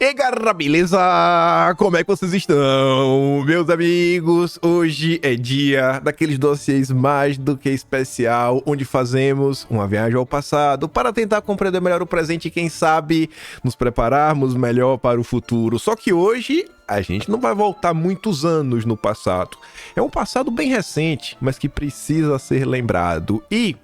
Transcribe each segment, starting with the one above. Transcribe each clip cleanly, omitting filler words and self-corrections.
E galera, beleza? Como é que vocês estão, meus amigos? Hoje é dia daqueles dossiês mais do que especial, onde fazemos uma viagem ao passado para tentar compreender melhor o presente e, quem sabe, nos prepararmos melhor para o futuro. Só que hoje a gente não vai voltar muitos anos no passado. É um passado bem recente, mas que precisa ser lembrado. E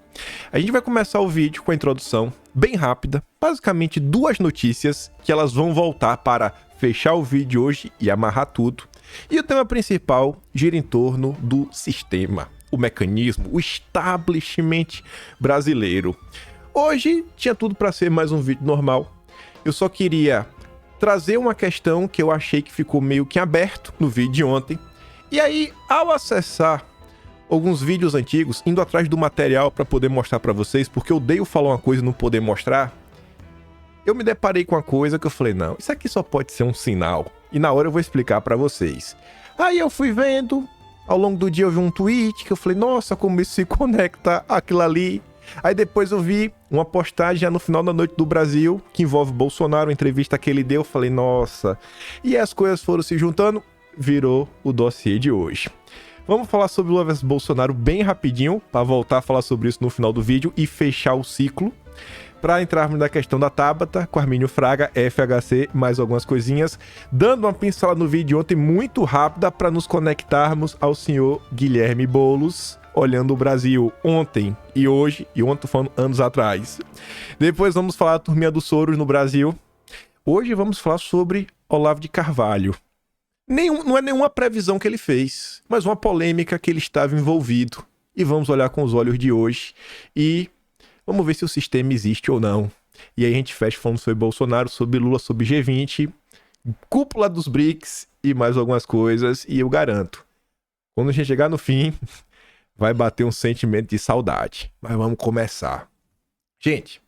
a gente vai começar o vídeo com a introdução bem rápida, basicamente duas notícias que elas vão voltar para fechar o vídeo hoje e amarrar tudo. E o tema principal gira em torno do sistema, o mecanismo, o establishment brasileiro. Hoje tinha tudo para ser mais um vídeo normal. Eu só queria trazer uma questão que eu achei que ficou meio que aberto no vídeo de ontem. E aí, ao acessar alguns vídeos antigos, indo atrás do material para poder mostrar para vocês, porque eu odeio falar uma coisa e não poder mostrar, eu me deparei com uma coisa que eu falei, não, isso aqui só pode ser um sinal. E na hora eu vou explicar para vocês. Aí eu fui vendo, ao longo do dia eu vi um tweet que eu falei, nossa, como isso se conecta àquilo ali. Aí depois eu vi uma postagem já no final da noite do Brasil, que envolve Bolsonaro, uma entrevista que ele deu, eu falei, nossa. E as coisas foram se juntando, virou o dossiê de hoje. Vamos falar sobre Lula vs Bolsonaro bem rapidinho, para voltar a falar sobre isso no final do vídeo e fechar o ciclo. Para entrarmos na questão da Tabata, com Armínio Fraga, FHC, mais algumas coisinhas. Dando uma pincelada no vídeo ontem muito rápida para nos conectarmos ao senhor Guilherme Boulos, olhando o Brasil ontem e hoje, e ontem tô falando anos atrás. Depois vamos falar da turminha dos Soros no Brasil. Hoje vamos falar sobre Olavo de Carvalho. Não é nenhuma previsão que ele fez, mas uma polêmica que ele estava envolvido. E vamos olhar com os olhos de hoje e vamos ver se o sistema existe ou não. E aí a gente fecha falando sobre Bolsonaro, sobre Lula, sobre G20, cúpula dos BRICS e mais algumas coisas. E eu garanto, quando a gente chegar no fim, vai bater um sentimento de saudade. Mas vamos começar. Gente,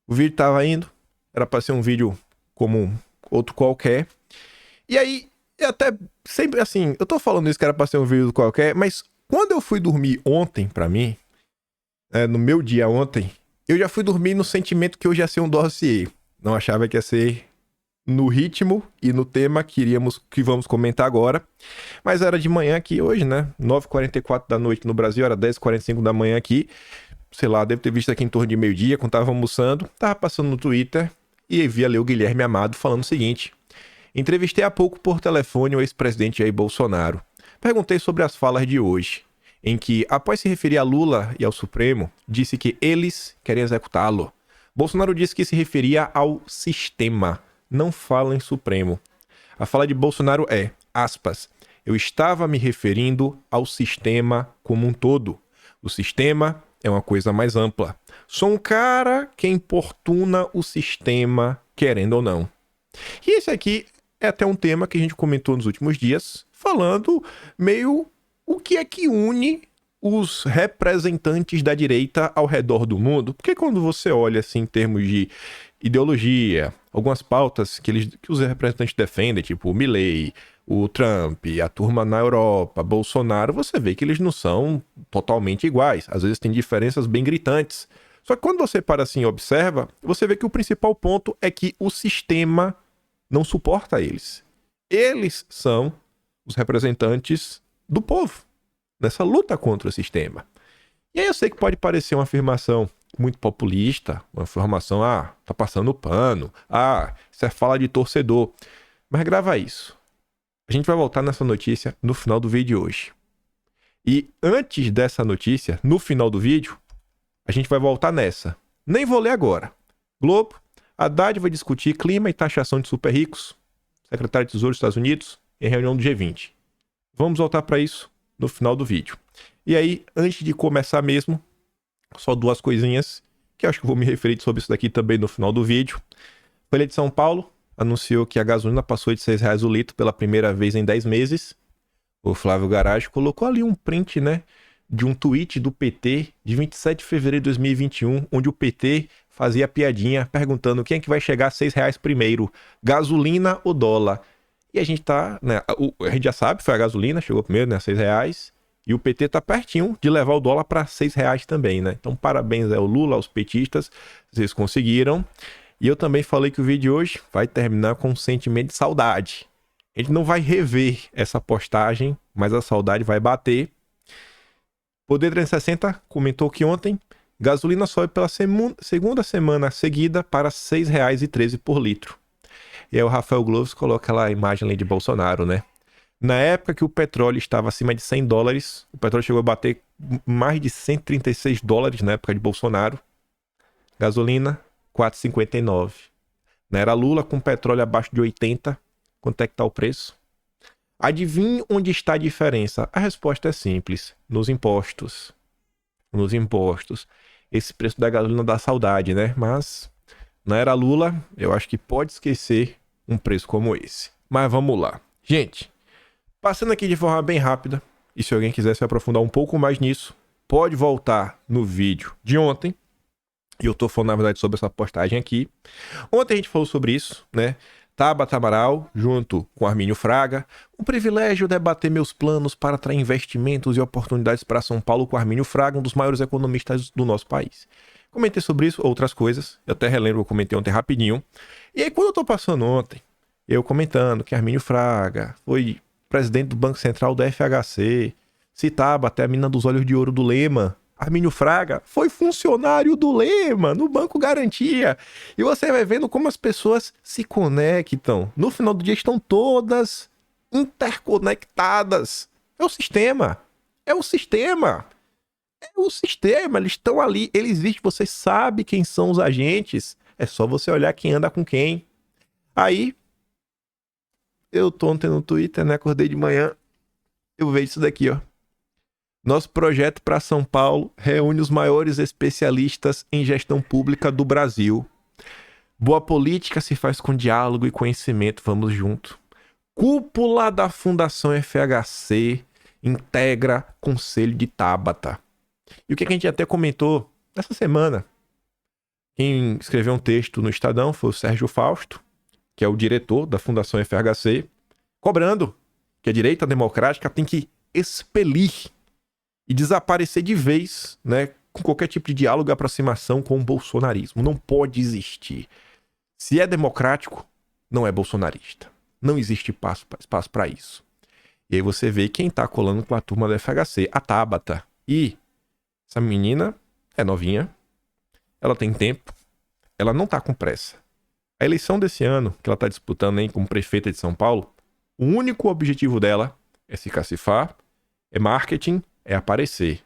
o vídeo estava indo, era para ser um vídeo como outro qualquer. E aí, até sempre assim, eu tô falando isso que era pra ser um vídeo qualquer, mas quando eu fui dormir ontem, pra mim, no meu dia ontem, eu já fui dormir no sentimento que hoje ia ser um dossiê. Não achava que ia ser no ritmo e no tema que vamos comentar agora. Mas era de manhã aqui hoje, né? 9h44 da noite no Brasil, era 10h45 da manhã aqui. Sei lá, devo ter visto aqui em torno de meio-dia, quando tava almoçando. Tava passando no Twitter e vi ali o Guilherme Amado falando o seguinte: entrevistei há pouco por telefone o ex-presidente Jair Bolsonaro. Perguntei sobre as falas de hoje, em que, após se referir a Lula e ao Supremo, disse que eles querem executá-lo. Bolsonaro disse que se referia ao sistema, não fala em Supremo. A fala de Bolsonaro é, aspas, eu estava me referindo ao sistema como um todo. O sistema é uma coisa mais ampla. Sou um cara que importuna o sistema, querendo ou não. E esse aqui é até um tema que a gente comentou nos últimos dias, falando meio o que é que une os representantes da direita ao redor do mundo. Porque quando você olha assim em termos de ideologia, algumas pautas que os representantes defendem, tipo o Milley, o Trump, a turma na Europa, Bolsonaro, você vê que eles não são totalmente iguais. Às vezes tem diferenças bem gritantes. Só que quando você para assim e observa, você vê que o principal ponto é que o sistema não suporta eles. Eles são os representantes do povo nessa luta contra o sistema. E aí eu sei que pode parecer uma afirmação muito populista, uma afirmação, tá passando pano, isso é fala de torcedor. Mas grava isso. A gente vai voltar nessa notícia no final do vídeo de hoje. E antes dessa notícia, no final do vídeo, a gente vai voltar nessa. Nem vou ler agora. Globo, Haddad vai discutir clima e taxação de super ricos, secretário de Tesouro dos Estados Unidos, em reunião do G20. Vamos voltar para isso no final do vídeo. E aí, antes de começar mesmo, só duas coisinhas, que eu acho que vou me referir sobre isso daqui também no final do vídeo. Folha de São Paulo anunciou que a gasolina passou de R$6 o litro pela primeira vez em 10 meses. O Flávio Garage colocou ali um print, né, de um tweet do PT de 27 de fevereiro de 2021, onde o PT fazia piadinha perguntando quem é que vai chegar a R$6 primeiro, gasolina ou dólar. E a gente tá, né, a gente já sabe, foi a gasolina, chegou primeiro, né, R$6, e o PT tá pertinho de levar o dólar para R$6 também, né? Então parabéns ao Lula, aos petistas, vocês conseguiram. E eu também falei que o vídeo de hoje vai terminar com um sentimento de saudade. A gente não vai rever essa postagem, mas a saudade vai bater. Poder 360 comentou que ontem gasolina sobe pela segunda semana seguida para R$ 6,13 por litro. E aí o Rafael Gloves coloca lá a imagem ali de Bolsonaro, né? Na época que o petróleo estava acima de $100, o petróleo chegou a bater mais de $136 na época de Bolsonaro. Gasolina, 4,59. Na era Lula, com petróleo abaixo de 80, quanto é que está o preço? Adivinhe onde está a diferença? A resposta é simples, nos impostos. Nos impostos. Esse preço da gasolina dá saudade, né? Mas na era Lula, eu acho que pode esquecer um preço como esse. Mas vamos lá. Gente, passando aqui de forma bem rápida, e se alguém quiser se aprofundar um pouco mais nisso, pode voltar no vídeo de ontem. E eu tô falando, na verdade, sobre essa postagem aqui. Ontem a gente falou sobre isso, né? Tabata Amaral, junto com Armínio Fraga. Um privilégio debater meus planos para atrair investimentos e oportunidades para São Paulo com Armínio Fraga, um dos maiores economistas do nosso país. Comentei sobre isso, outras coisas. Eu até relembro, eu comentei ontem rapidinho. E aí, quando eu tô passando ontem, eu comentando que Armínio Fraga foi presidente do Banco Central do FHC, citava até a mina dos olhos de ouro do Lema. Armínio Fraga foi funcionário do Lema, no Banco Garantia. E você vai vendo como as pessoas se conectam. No final do dia estão todas interconectadas. É o sistema. É o sistema. É o sistema. Eles estão ali, eles existem. Você sabe quem são os agentes. É só você olhar quem anda com quem. Aí, eu tô ontem no Twitter, né? Acordei de manhã. Eu vejo isso daqui, ó. Nosso projeto para São Paulo reúne os maiores especialistas em gestão pública do Brasil. Boa política se faz com diálogo e conhecimento, vamos junto. Cúpula da Fundação FHC integra Conselho de Tabata. E o que a gente até comentou essa semana? Quem escreveu um texto no Estadão foi o Sérgio Fausto, que é o diretor da Fundação FHC, cobrando que a direita democrática tem que expelir e desaparecer de vez, né, com qualquer tipo de diálogo e aproximação com o bolsonarismo. Não pode existir. Se é democrático, não é bolsonarista. Não existe espaço para isso. E aí você vê quem tá colando com a turma do FHC, a Tabata. E essa menina é novinha, ela tem tempo, ela não tá com pressa. A eleição desse ano, que ela tá disputando aí como prefeita de São Paulo, o único objetivo dela é se cacifar, é marketing, é aparecer.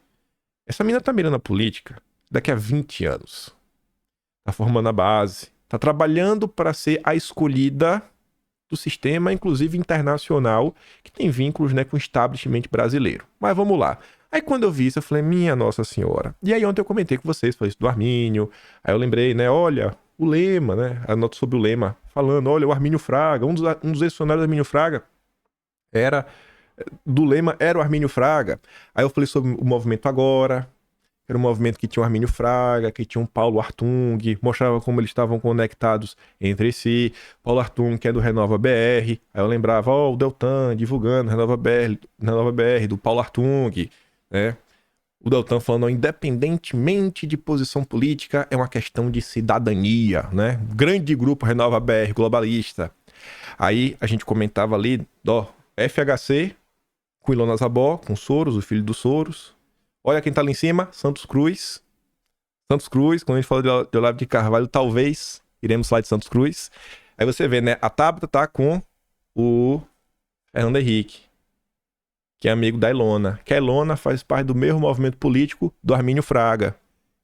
Essa menina tá mirando a política daqui a 20 anos. Tá formando a base. Tá trabalhando para ser a escolhida do sistema, inclusive internacional, que tem vínculos, né, com o establishment brasileiro. Mas vamos lá. Aí quando eu vi isso, eu falei, minha Nossa Senhora. E aí ontem eu comentei com vocês, falei isso do Armínio. Aí eu lembrei, né, olha, o Lema, né, a nota sobre o Lema, falando, olha, o Armínio Fraga, um dos ex-funcionários do Armínio Fraga do Lema era o Armínio Fraga. Aí eu falei sobre o Movimento Agora, era um movimento que tinha o Armínio Fraga, que tinha o Paulo Artung, mostrava como eles estavam conectados entre si. Paulo Artung, que é do Renova BR. Aí eu lembrava, o Deltan divulgando Renova BR do Paulo Artung, né? O Deltan falando, independentemente de posição política, é uma questão de cidadania, né? Grande grupo Renova BR, globalista. Aí a gente comentava ali, FHC, com Ilona Zabó, com Soros, o filho do Soros. Olha quem tá ali em cima, Santos Cruz. Santos Cruz, quando a gente fala de Olavo de Carvalho, talvez iremos falar de Santos Cruz. Aí você vê, né, a Tabata tá com o Fernando Henrique, que é amigo da Ilona. Que a Ilona faz parte do mesmo movimento político do Armínio Fraga.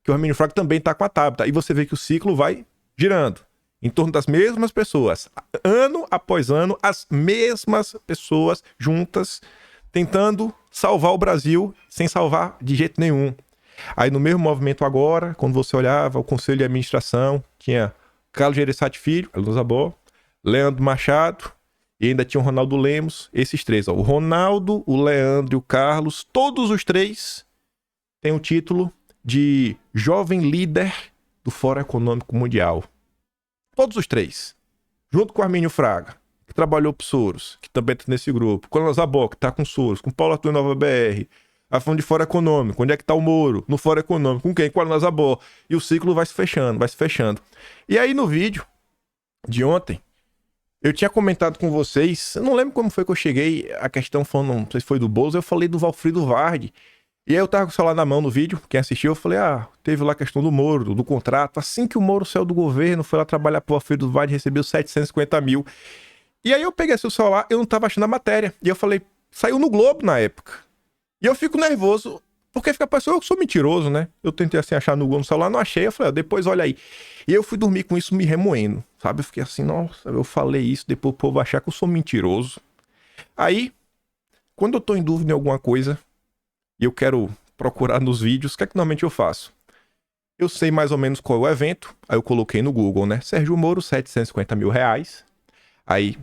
Que o Armínio Fraga também tá com a Tabata. E você vê que o ciclo vai girando em torno das mesmas pessoas. Ano após ano, as mesmas pessoas juntas, tentando salvar o Brasil sem salvar de jeito nenhum. Aí no mesmo movimento agora, quando você olhava o Conselho de Administração, tinha Carlos Gereissati Filho, Ilona Zabó, Leandro Machado, e ainda tinha o Ronaldo Lemos, esses três. O Ronaldo, o Leandro e o Carlos, todos os três têm o título de jovem líder do Fórum Econômico Mundial. Todos os três. Junto com o Armínio Fraga, que trabalhou pro Soros, que também tá nesse grupo. Com a Ilona Zabó, que tá com Soros. Com o Paulo Arthur Nova BR. A fundo de Fórum Econômico. Onde é que tá o Moro? No Fórum Econômico. Com quem? Com a Alnazabó. E o ciclo vai se fechando, vai se fechando. E aí no vídeo de ontem, eu tinha comentado com vocês, eu não lembro como foi que eu cheguei, a questão falando, não sei se foi do Bozo, eu falei do Valfrido Varg. E aí eu tava com o celular na mão no vídeo, quem assistiu, eu falei, teve lá a questão do Moro, do contrato. Assim que o Moro saiu do governo, foi lá trabalhar pro Valfrido Varg, recebeu 750 mil. E aí eu peguei esse celular, eu não tava achando a matéria. E eu falei, saiu no Globo na época. E eu fico nervoso, porque fica parecendo eu sou mentiroso, né? Eu tentei assim achar no celular, não achei. Eu falei, depois olha aí. E eu fui dormir com isso me remoendo, sabe? Eu fiquei assim, nossa, eu falei isso, depois o povo vai achar que eu sou mentiroso. Aí, quando eu tô em dúvida em alguma coisa, e eu quero procurar nos vídeos, o que é que normalmente eu faço? Eu sei mais ou menos qual é o evento, aí eu coloquei no Google, né? Sérgio Moro, 750 mil reais. Aí,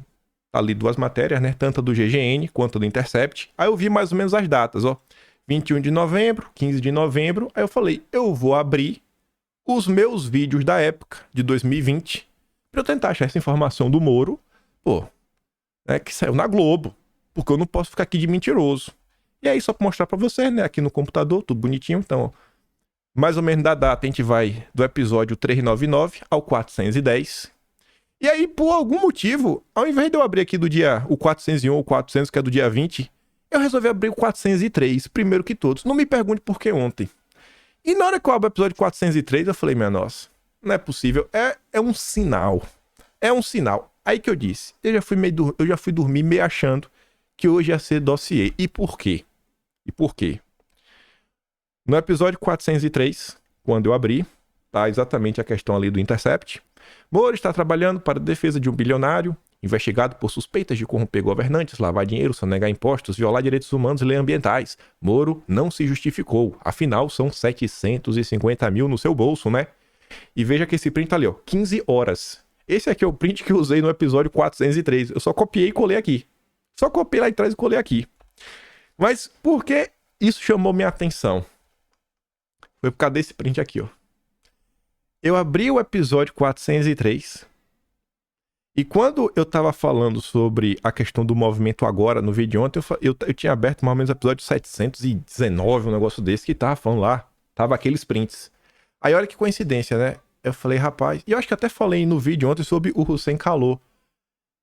tá ali duas matérias, né? Tanto a do GGN quanto a do Intercept. Aí eu vi mais ou menos as datas, ó. 21 de novembro, 15 de novembro. Aí eu falei, eu vou abrir os meus vídeos da época, de 2020, pra eu tentar achar essa informação do Moro, que saiu na Globo. Porque eu não posso ficar aqui de mentiroso. E aí, só pra mostrar pra vocês, né? Aqui no computador, tudo bonitinho. Então, ó, mais ou menos da data, a gente vai do episódio 399 ao 410. E aí, por algum motivo, ao invés de eu abrir aqui do dia o 401 ou 400, que é do dia 20, eu resolvi abrir o 403, primeiro que todos. Não me pergunte por que ontem. E na hora que eu abro o episódio 403, eu falei, minha nossa, não é possível. É um sinal. É um sinal. Aí que eu disse, eu já fui dormir meio achando que hoje ia ser dossiê. E por quê? No episódio 403, quando eu abri, tá exatamente a questão ali do Intercept. Moro está trabalhando para a defesa de um bilionário, investigado por suspeitas de corromper governantes, lavar dinheiro, sonegar impostos, violar direitos humanos e leis ambientais. Moro não se justificou, afinal são 750 mil no seu bolso, né? E veja que esse print tá ali, ó, 15 horas. Esse aqui é o print que eu usei no episódio 403. Eu só copiei e colei aqui. Só copiei lá atrás e colei aqui. Mas por que isso chamou minha atenção? Foi por causa desse print aqui, ó. Eu abri o episódio 403 e quando eu tava falando sobre a questão do movimento agora no vídeo de ontem, eu tinha aberto mais ou menos o episódio 719, um negócio desse, que tava falando lá, tava aqueles prints. Aí olha que coincidência, né? Eu falei, rapaz, e eu acho que até falei no vídeo ontem sobre o Hussein Kalou.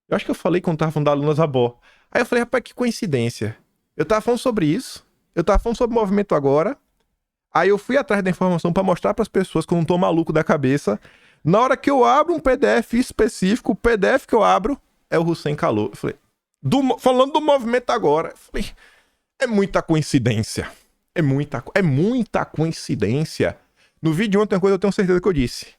Eu acho que eu falei quando tava falando da Alnazabó. Aí eu falei, rapaz, que coincidência. Eu tava falando sobre isso, eu tava falando sobre o movimento agora. Aí eu fui atrás da informação pra mostrar pras pessoas que eu não tô maluco da cabeça. Na hora que eu abro um PDF específico, o PDF que eu abro é o Hussein Kalou. Eu falei, falando do movimento agora. Eu falei, é muita coincidência. É muita coincidência. No vídeo de ontem, uma coisa eu tenho certeza que eu disse.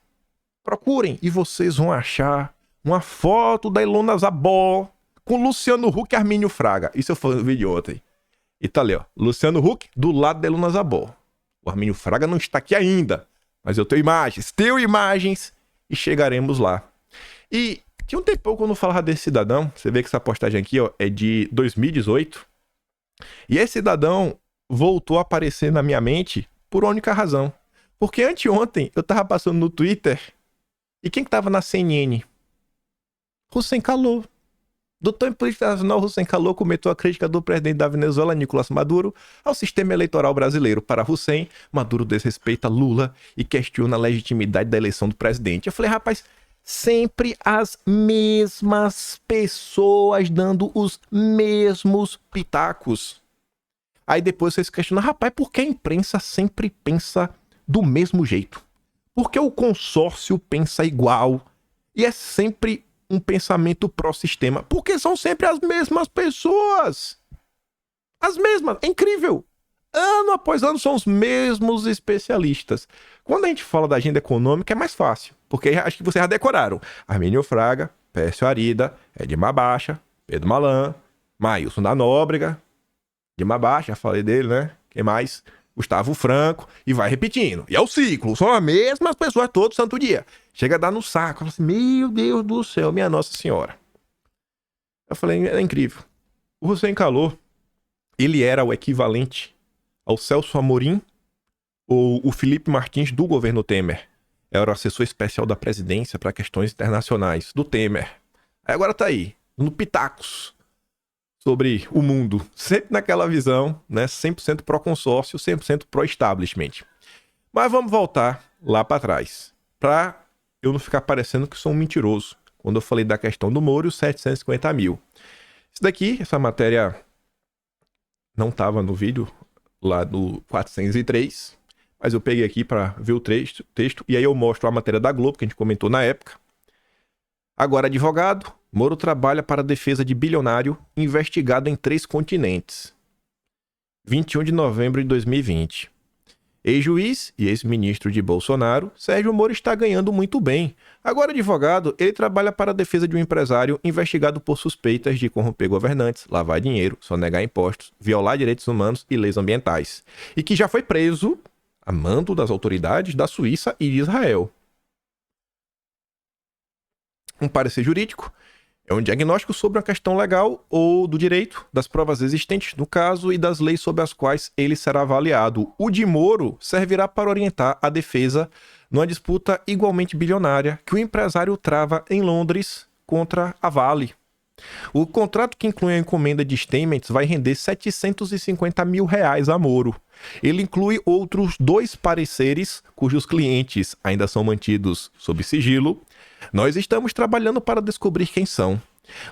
Procurem e vocês vão achar uma foto da Ilona Zabó com Luciano Huck e Armínio Fraga. Isso eu falei no vídeo de ontem. E tá ali, ó. Luciano Huck do lado da Ilona Zabó. O Armínio Fraga não está aqui ainda, mas eu tenho imagens e chegaremos lá. E tinha um tempo que eu não falava desse cidadão, você vê que essa postagem aqui, ó, é de 2018, e esse cidadão voltou a aparecer na minha mente por única razão. Porque anteontem eu tava passando no Twitter, e quem que tava na CNN? Hussein Kalou. Doutor em política nacional, Hussein Kalou comentou a crítica do presidente da Venezuela, Nicolás Maduro, ao sistema eleitoral brasileiro. Para Hussein, Maduro desrespeita Lula e questiona a legitimidade da eleição do presidente. Eu falei, rapaz, sempre as mesmas pessoas dando os mesmos pitacos. Aí depois vocês questionam, rapaz, por que a imprensa sempre pensa do mesmo jeito? Por que o consórcio pensa igual? E é sempre um pensamento pró-sistema, porque são sempre as mesmas pessoas. As mesmas. É incrível. Ano após ano são os mesmos especialistas. Quando a gente fala da agenda econômica é mais fácil, porque acho que vocês já decoraram. Armínio Fraga, Pércio Arida, Edmar Baixa, Pedro Malan, Maílson da Nóbrega, Edmar Baixa, já falei dele, né? Quem mais? Gustavo Franco, e vai repetindo. E é o ciclo, são as mesmas pessoas todo santo dia. Chega a dar no saco, fala assim, meu Deus do céu, minha Nossa Senhora. Eu falei, é incrível. O Hussein Kalou, ele era o equivalente ao Celso Amorim ou o Felipe Martins do governo Temer. Era o assessor especial da presidência para questões internacionais do Temer. Aí agora tá aí, no Pitacos. sobre o mundo. Sempre naquela visão, né? 100% pró-consórcio, 100% pró-establishment. Mas vamos voltar lá para trás, para eu não ficar parecendo que sou um mentiroso. Quando eu falei da questão do Moro, os 750 mil. Isso daqui, essa matéria não estava no vídeo lá do 403, mas eu peguei aqui para ver o texto, e aí eu mostro a matéria da Globo, que a gente comentou na época. Agora, advogado, Moro trabalha para a defesa de bilionário investigado em 3 continentes. 21 de novembro de 2020. Ex-juiz e ex-ministro de Bolsonaro, Sérgio Moro está ganhando muito bem. Agora, advogado, ele trabalha para a defesa de um empresário investigado por suspeitas de corromper governantes, lavar dinheiro, sonegar impostos, violar direitos humanos e leis ambientais. E que já foi preso a mando das autoridades da Suíça e de Israel. Um parecer jurídico é um diagnóstico sobre uma questão legal ou do direito, das provas existentes no caso e das leis sobre as quais ele será avaliado. O de Moro servirá para orientar a defesa numa disputa igualmente bilionária que o empresário trava em Londres contra a Vale. O contrato, que inclui a encomenda de Steinmetz, vai render 750 mil reais a Moro. Ele inclui outros 2 pareceres cujos clientes ainda são mantidos sob sigilo. Nós estamos trabalhando para descobrir quem são.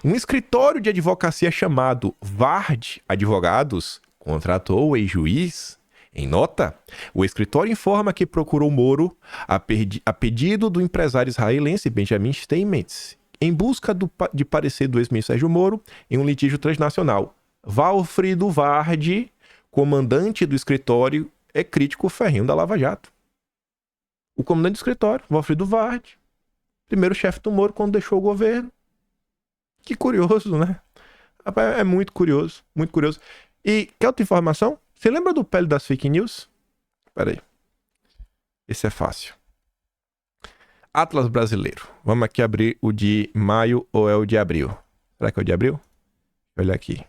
Um escritório de advocacia chamado Vard Advogados contratou o ex-juiz. Em nota, o escritório informa que procurou Moro a pedido do empresário israelense Benjamin Steinmetz, em busca de parecer do ex-ministro Sérgio Moro em um litígio transnacional. Valfrido Vard, comandante do escritório, é crítico ferrenho da Lava Jato. O comandante do escritório, Valfrido Vard, primeiro chefe do Moro quando deixou o governo. Que curioso, né? É muito curioso, muito curioso. E quer outra informação? Você lembra do pele das fake news? Espera aí. Esse é fácil. Atlas brasileiro. Vamos aqui abrir o de maio ou é o de abril? Será que é o de abril? Olha aqui.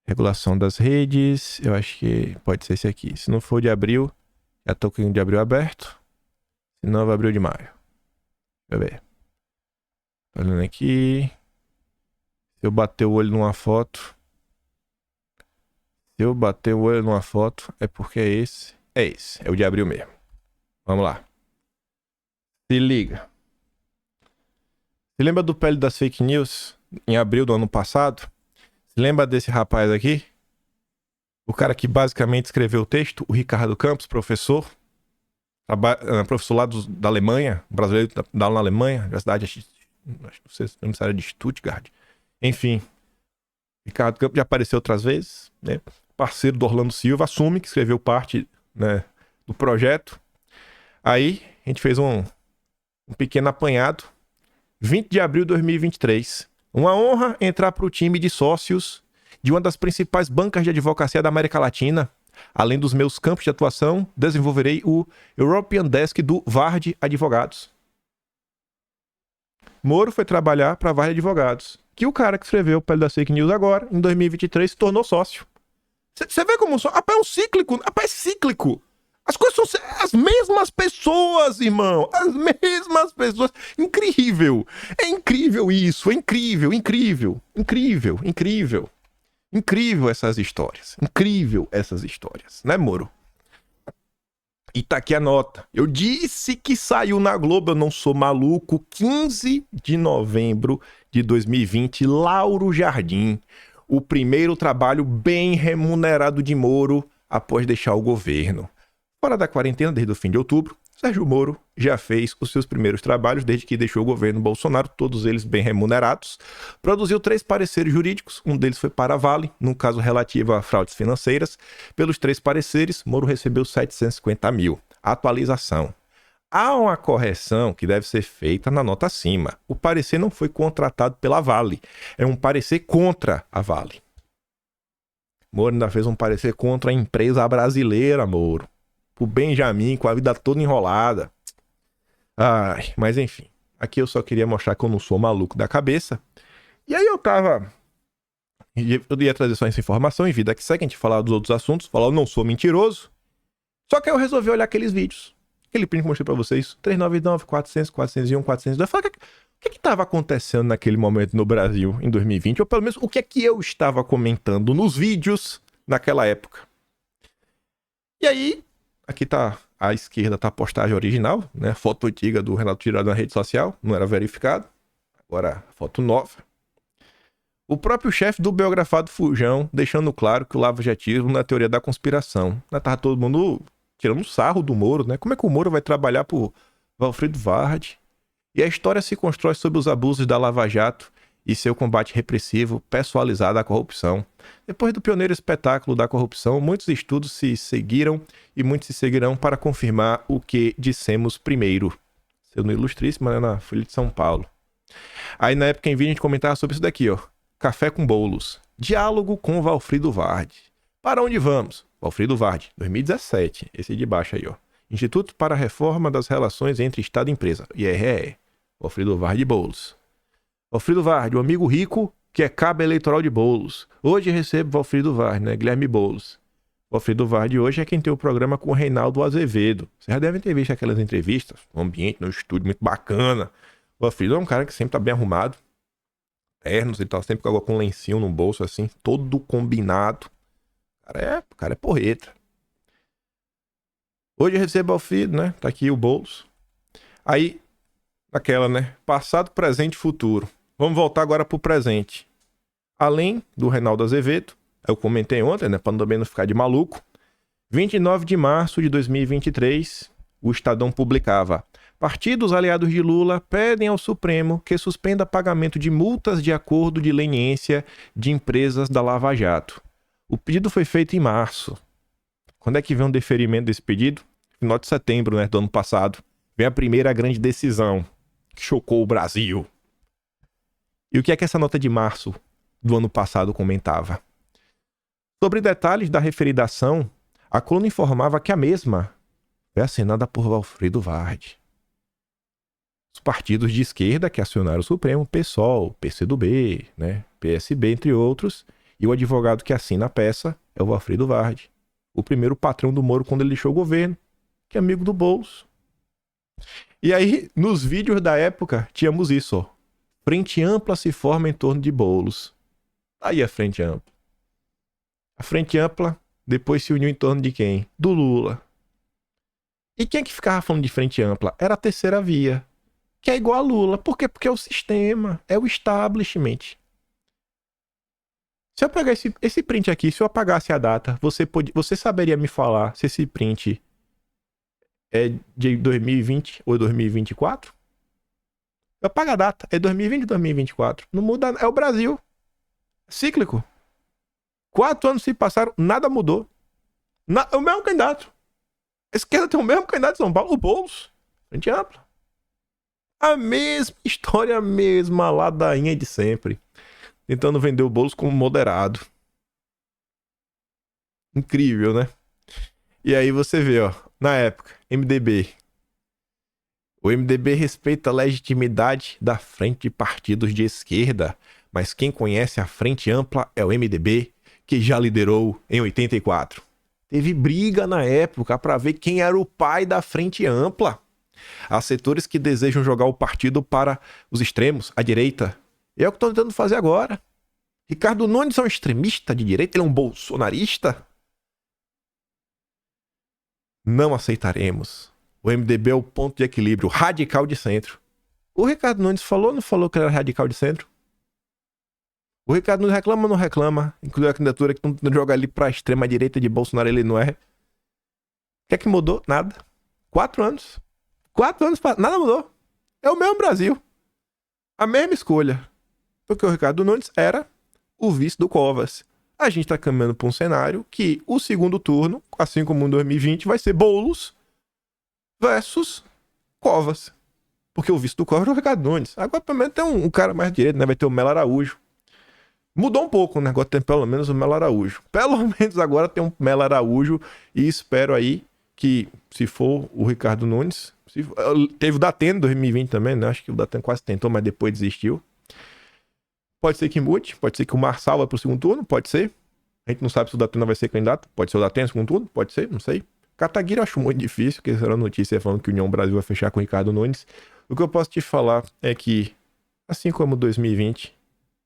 Regulação das redes. Eu acho que pode ser esse aqui. Se não for de abril, já tô com o de abril aberto. Se não, vai abrir o de maio. Deixa eu ver. Tô olhando aqui. Se eu bater o olho numa foto. Se eu bater o olho numa foto, é porque é esse. É esse. É o de abril mesmo. Vamos lá. Se liga. Se lembra do pele das fake news? Em abril do ano passado? Se lembra desse rapaz aqui? O cara que basicamente escreveu o texto? O Ricardo Campos, professor. Professor lá da Alemanha. Brasileiro da aula na Alemanha. Universidade, não sei se era de Stuttgart. Enfim. Ricardo Campos já apareceu outras vezes, né? Parceiro do Orlando Silva. Assume que escreveu parte, né, do projeto. Aí, a gente fez um pequeno apanhado. 20 de abril de 2023. Uma honra entrar para o time de sócios de uma das principais bancas de advocacia da América Latina. Além dos meus campos de atuação, desenvolverei o European Desk do Vard Advogados. Moro foi trabalhar para Vard Advogados, que o cara que escreveu o Pele das Fake News agora, em 2023, se tornou sócio. Você vê como só? É um cíclico. É cíclico. As coisas são as mesmas pessoas, irmão. As mesmas pessoas. Incrível. É incrível isso. É incrível, incrível. Incrível, incrível. Incrível essas histórias. Incrível essas histórias. Né, Moro? E tá aqui a nota. Eu disse que saiu na Globo, eu não sou maluco. 15 de novembro de 2020, Lauro Jardim. O primeiro trabalho bem remunerado de Moro após deixar o governo. Fora da quarentena, desde o fim de outubro, Sérgio Moro já fez os seus primeiros trabalhos desde que deixou o governo Bolsonaro, todos eles bem remunerados. Produziu 3 pareceres jurídicos, um deles foi para a Vale, num caso relativo a fraudes financeiras. Pelos 3 pareceres, Moro recebeu 750 mil. Atualização. Há uma correção que deve ser feita na nota acima. O parecer não foi contratado pela Vale, é um parecer contra a Vale. Moro ainda fez um parecer contra a empresa brasileira, Moro. O Benjamin, com a vida toda enrolada. Ai, mas enfim. Aqui eu só queria mostrar que eu não sou maluco da cabeça. E aí eu ia trazer só essa informação, em vida que segue, a gente falar dos outros assuntos, falar eu não sou mentiroso. Só que aí eu resolvi olhar aqueles vídeos. Aquele print que eu mostrei pra vocês. 399, 400, 401, 402. Eu falei, O que estava acontecendo naquele momento no Brasil, em 2020? Ou pelo menos, o que é que eu estava comentando nos vídeos naquela época? E aí, aqui tá, à esquerda tá a postagem original, né? Foto antiga do Renato tirada na rede social, não era verificado. Agora, foto nova. O próprio chefe do biografado Fujão, deixando claro que o lava-jatismo não é teoria da conspiração. Tava todo mundo tirando sarro do Moro, né? Como é que o Moro vai trabalhar por Walfrido Vardi? E a história se constrói sobre os abusos da Lava Jato e seu combate repressivo pessoalizado à corrupção. Depois do pioneiro espetáculo da corrupção, muitos estudos se seguiram e muitos se seguirão para confirmar o que dissemos primeiro. Sendo ilustríssimo, né, na Folha de São Paulo. Aí na época em vídeo a gente comentava sobre isso daqui, ó. Café com bolos. Diálogo com Walfrido Vardi. Para onde vamos? Walfrido Vardi, 2017. Esse de baixo aí, ó. Instituto para a Reforma das Relações entre Estado e Empresa. IRE. Walfrido Vardi Bolos. Walfrido Vardi, o amigo rico que é cabo eleitoral de Bolos. Hoje recebo Walfrido Vardi, né? Guilherme Bolos. Walfrido Vardi hoje é quem tem o programa com o Reinaldo Azevedo. Vocês já devem ter visto aquelas entrevistas. Um ambiente no estúdio muito bacana. O Walfrido é um cara que sempre tá bem arrumado. Ternos, ele tá sempre com um lencinho no bolso, assim, todo combinado. O cara é porreta. Hoje eu recebo Walfrido, né? Tá aqui o Boulos. Aí, naquela, né? Passado, presente e futuro. Vamos voltar agora pro presente. Além do Reinaldo Azevedo, eu comentei ontem, né? Pra também não ficar de maluco. 29 de março de 2023, o Estadão publicava: partidos aliados de Lula pedem ao Supremo que suspenda pagamento de multas de acordo de leniência de empresas da Lava Jato. O pedido foi feito em março. Quando é que vem o deferimento desse pedido? Final de setembro, né, do ano passado. Vem a primeira grande decisão que chocou o Brasil. E o que é que essa nota de março do ano passado comentava? Sobre detalhes da referida ação, a coluna informava que a mesma foi assinada por Walfrido Vardi. Os partidos de esquerda que acionaram o Supremo, PSOL, PCdoB, né, PSB, entre outros, e o advogado que assina a peça é o Walfrido Vardi, o primeiro patrão do Moro quando ele deixou o governo, que é amigo do Boulos. E aí, nos vídeos da época, tínhamos isso, ó. Frente ampla se forma em torno de Boulos. Aí a frente ampla. A frente ampla depois se uniu em torno de quem? Do Lula. E quem é que ficava falando de frente ampla? Era a terceira via, que é igual a Lula. Por quê? Porque é o sistema, é o establishment. Se eu pegar esse print aqui, se eu apagasse a data, você saberia me falar se esse print é de 2020 ou 2024? Eu apago a data, é 2020 ou 2024. Não muda, é o Brasil. Cíclico. 4 anos se passaram, nada mudou. É o mesmo candidato. A esquerda tem o mesmo candidato de São Paulo, o Boulos. Frente ampla. A mesma história, a mesma ladainha de sempre. Tentando vender o Boulos como moderado. Incrível, né? E aí você vê, ó, na época, MDB. O MDB respeita a legitimidade da frente de partidos de esquerda, mas quem conhece a frente ampla é o MDB, que já liderou em 84. Teve briga na época para ver quem era o pai da frente ampla. Há setores que desejam jogar o partido para os extremos, a direita. É o que estão tentando fazer agora. Ricardo Nunes é um extremista de direita? Ele é um bolsonarista? Não aceitaremos. O MDB é o ponto de equilíbrio radical de centro. O Ricardo Nunes falou ou não falou que ele era radical de centro? O Ricardo Nunes reclama ou não reclama? Incluiu a candidatura que não joga ali pra extrema direita de Bolsonaro, ele não é. O que é que mudou? Nada. 4 anos. 4 anos, nada mudou. É o mesmo Brasil. A mesma escolha. Porque o Ricardo Nunes era o vice do Covas. A gente tá caminhando pra um cenário que o segundo turno, assim como em 2020, vai ser Boulos versus Covas. Porque o vice do Covas é o Ricardo Nunes. Agora, pelo menos, tem um cara mais direito, né? Vai ter o Melo Araújo. Mudou um pouco, né? Agora tem pelo menos o Melo Araújo. Pelo menos agora tem um Melo Araújo. E espero aí que, se for o Ricardo Nunes... Teve o Datena em 2020 também, né? Acho que o Datena quase tentou, mas depois desistiu. Pode ser que mude. Pode ser que o Marçal vá pro segundo turno. Pode ser. A gente não sabe se o Datena vai ser candidato. Pode ser o Datena no segundo turno. Pode ser, não sei. Kataguiri eu acho muito difícil, porque será notícia falando que o União Brasil vai fechar com o Ricardo Nunes. O que eu posso te falar é que Assim como 2020,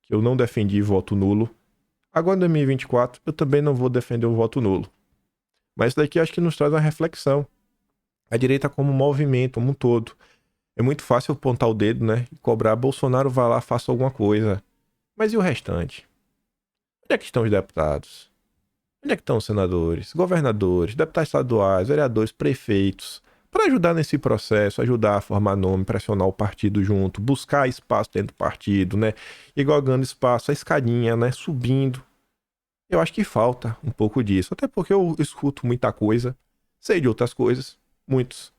que eu não defendi voto nulo, agora em 2024 eu também não vou defender o voto nulo. Mas isso daqui acho que nos traz uma reflexão. A direita como movimento, como um todo. É muito fácil apontar o dedo, né? E cobrar Bolsonaro vá lá, faça alguma coisa. Mas e o restante? Onde é que estão os deputados? Onde é que estão os senadores, governadores, deputados estaduais, vereadores, prefeitos? Para ajudar nesse processo, ajudar a formar nome, pressionar o partido junto, buscar espaço dentro do partido, né? Igual ganhando espaço, a escadinha, né? Subindo. Eu acho que falta um pouco disso. Até porque eu escuto muita coisa, sei de outras coisas, muitos.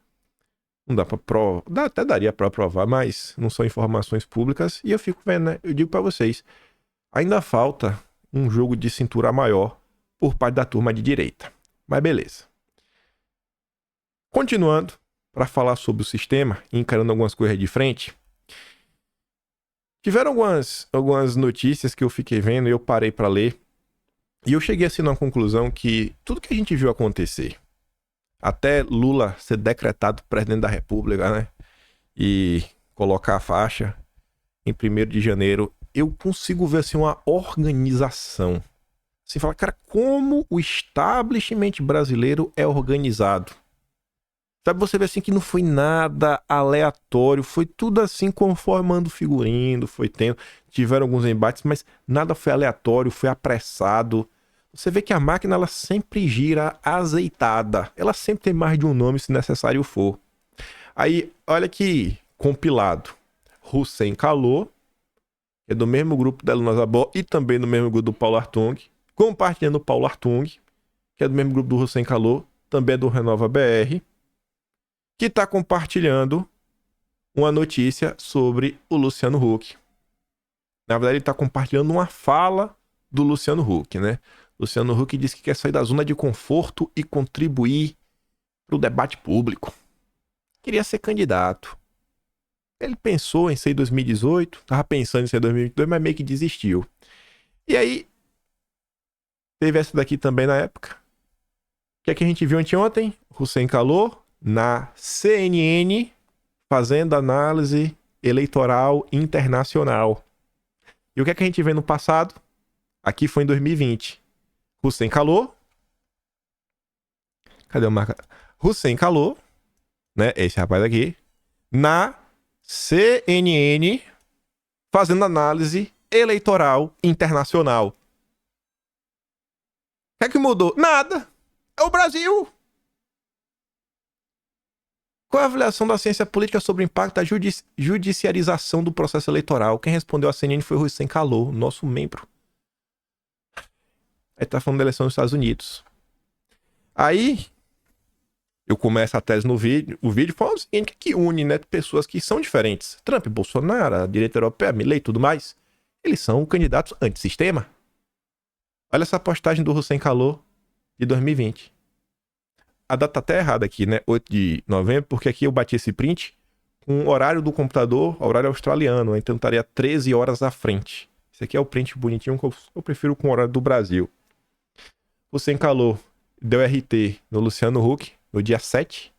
Não dá pra provar, até daria pra provar, mas não são informações públicas. E eu fico vendo, né? Eu digo pra vocês, ainda falta um jogo de cintura maior por parte da turma de direita. Mas beleza. Continuando, para falar sobre o sistema, encarando algumas coisas de frente, tiveram algumas notícias que eu fiquei vendo e eu parei para ler. E eu cheguei assim na conclusão que tudo que a gente viu acontecer, até Lula ser decretado presidente da República, né? E colocar a faixa em 1º de janeiro, eu consigo ver assim uma organização. Você fala, cara, como o establishment brasileiro é organizado. Sabe, você vê assim que não foi nada aleatório, foi tudo assim conformando o figurino, foi tendo, tiveram alguns embates, mas nada foi aleatório, foi apressado. Você vê que a máquina ela sempre gira azeitada, ela sempre tem mais de um nome se necessário for. Aí, olha que compilado, Hussein Kalou, que é do mesmo grupo da Luna Zabó e também do mesmo grupo do Paulo Artung, compartilhando o Paulo Artung, que é do mesmo grupo do Hussein Kalou, também é do Renova BR, que está compartilhando uma notícia sobre o Luciano Huck. Na verdade, ele está compartilhando uma fala do Luciano Huck, né? Luciano Huck disse que quer sair da zona de conforto e contribuir para o debate público. Queria ser candidato. Ele pensou em ser em 2018, estava pensando em ser em 2022, mas meio que desistiu. E aí, teve essa daqui também na época. O que é que a gente viu anteontem? Hussein Kalou na CNN fazendo análise eleitoral internacional. E o que é que a gente vê no passado? Aqui foi em 2020. Hussein Kalou. Cadê o marca? Hussein Kalou, né? Esse rapaz aqui. Na CNN fazendo análise eleitoral internacional. O que é que mudou? Nada. É o Brasil. Qual é a avaliação da ciência política sobre o impacto da judiciarização do processo eleitoral? Quem respondeu à CNN foi o Hussein Kalou, nosso membro. Aí tá falando da eleição dos Estados Unidos. Aí, eu começo a tese no vídeo. O vídeo fala o seguinte, que une, né, pessoas que são diferentes. Trump, Bolsonaro, a direita europeia, Milley e tudo mais. Eles são candidatos antissistema. Olha essa postagem do Hussein Kalou de 2020. A data tá até errada aqui, né? 8 de novembro, porque aqui eu bati esse print com o horário do computador, horário australiano, então estaria 13 horas à frente. Esse aqui é o print bonitinho que eu prefiro com o horário do Brasil. Hussein Kalou deu RT no Luciano Huck no dia 7.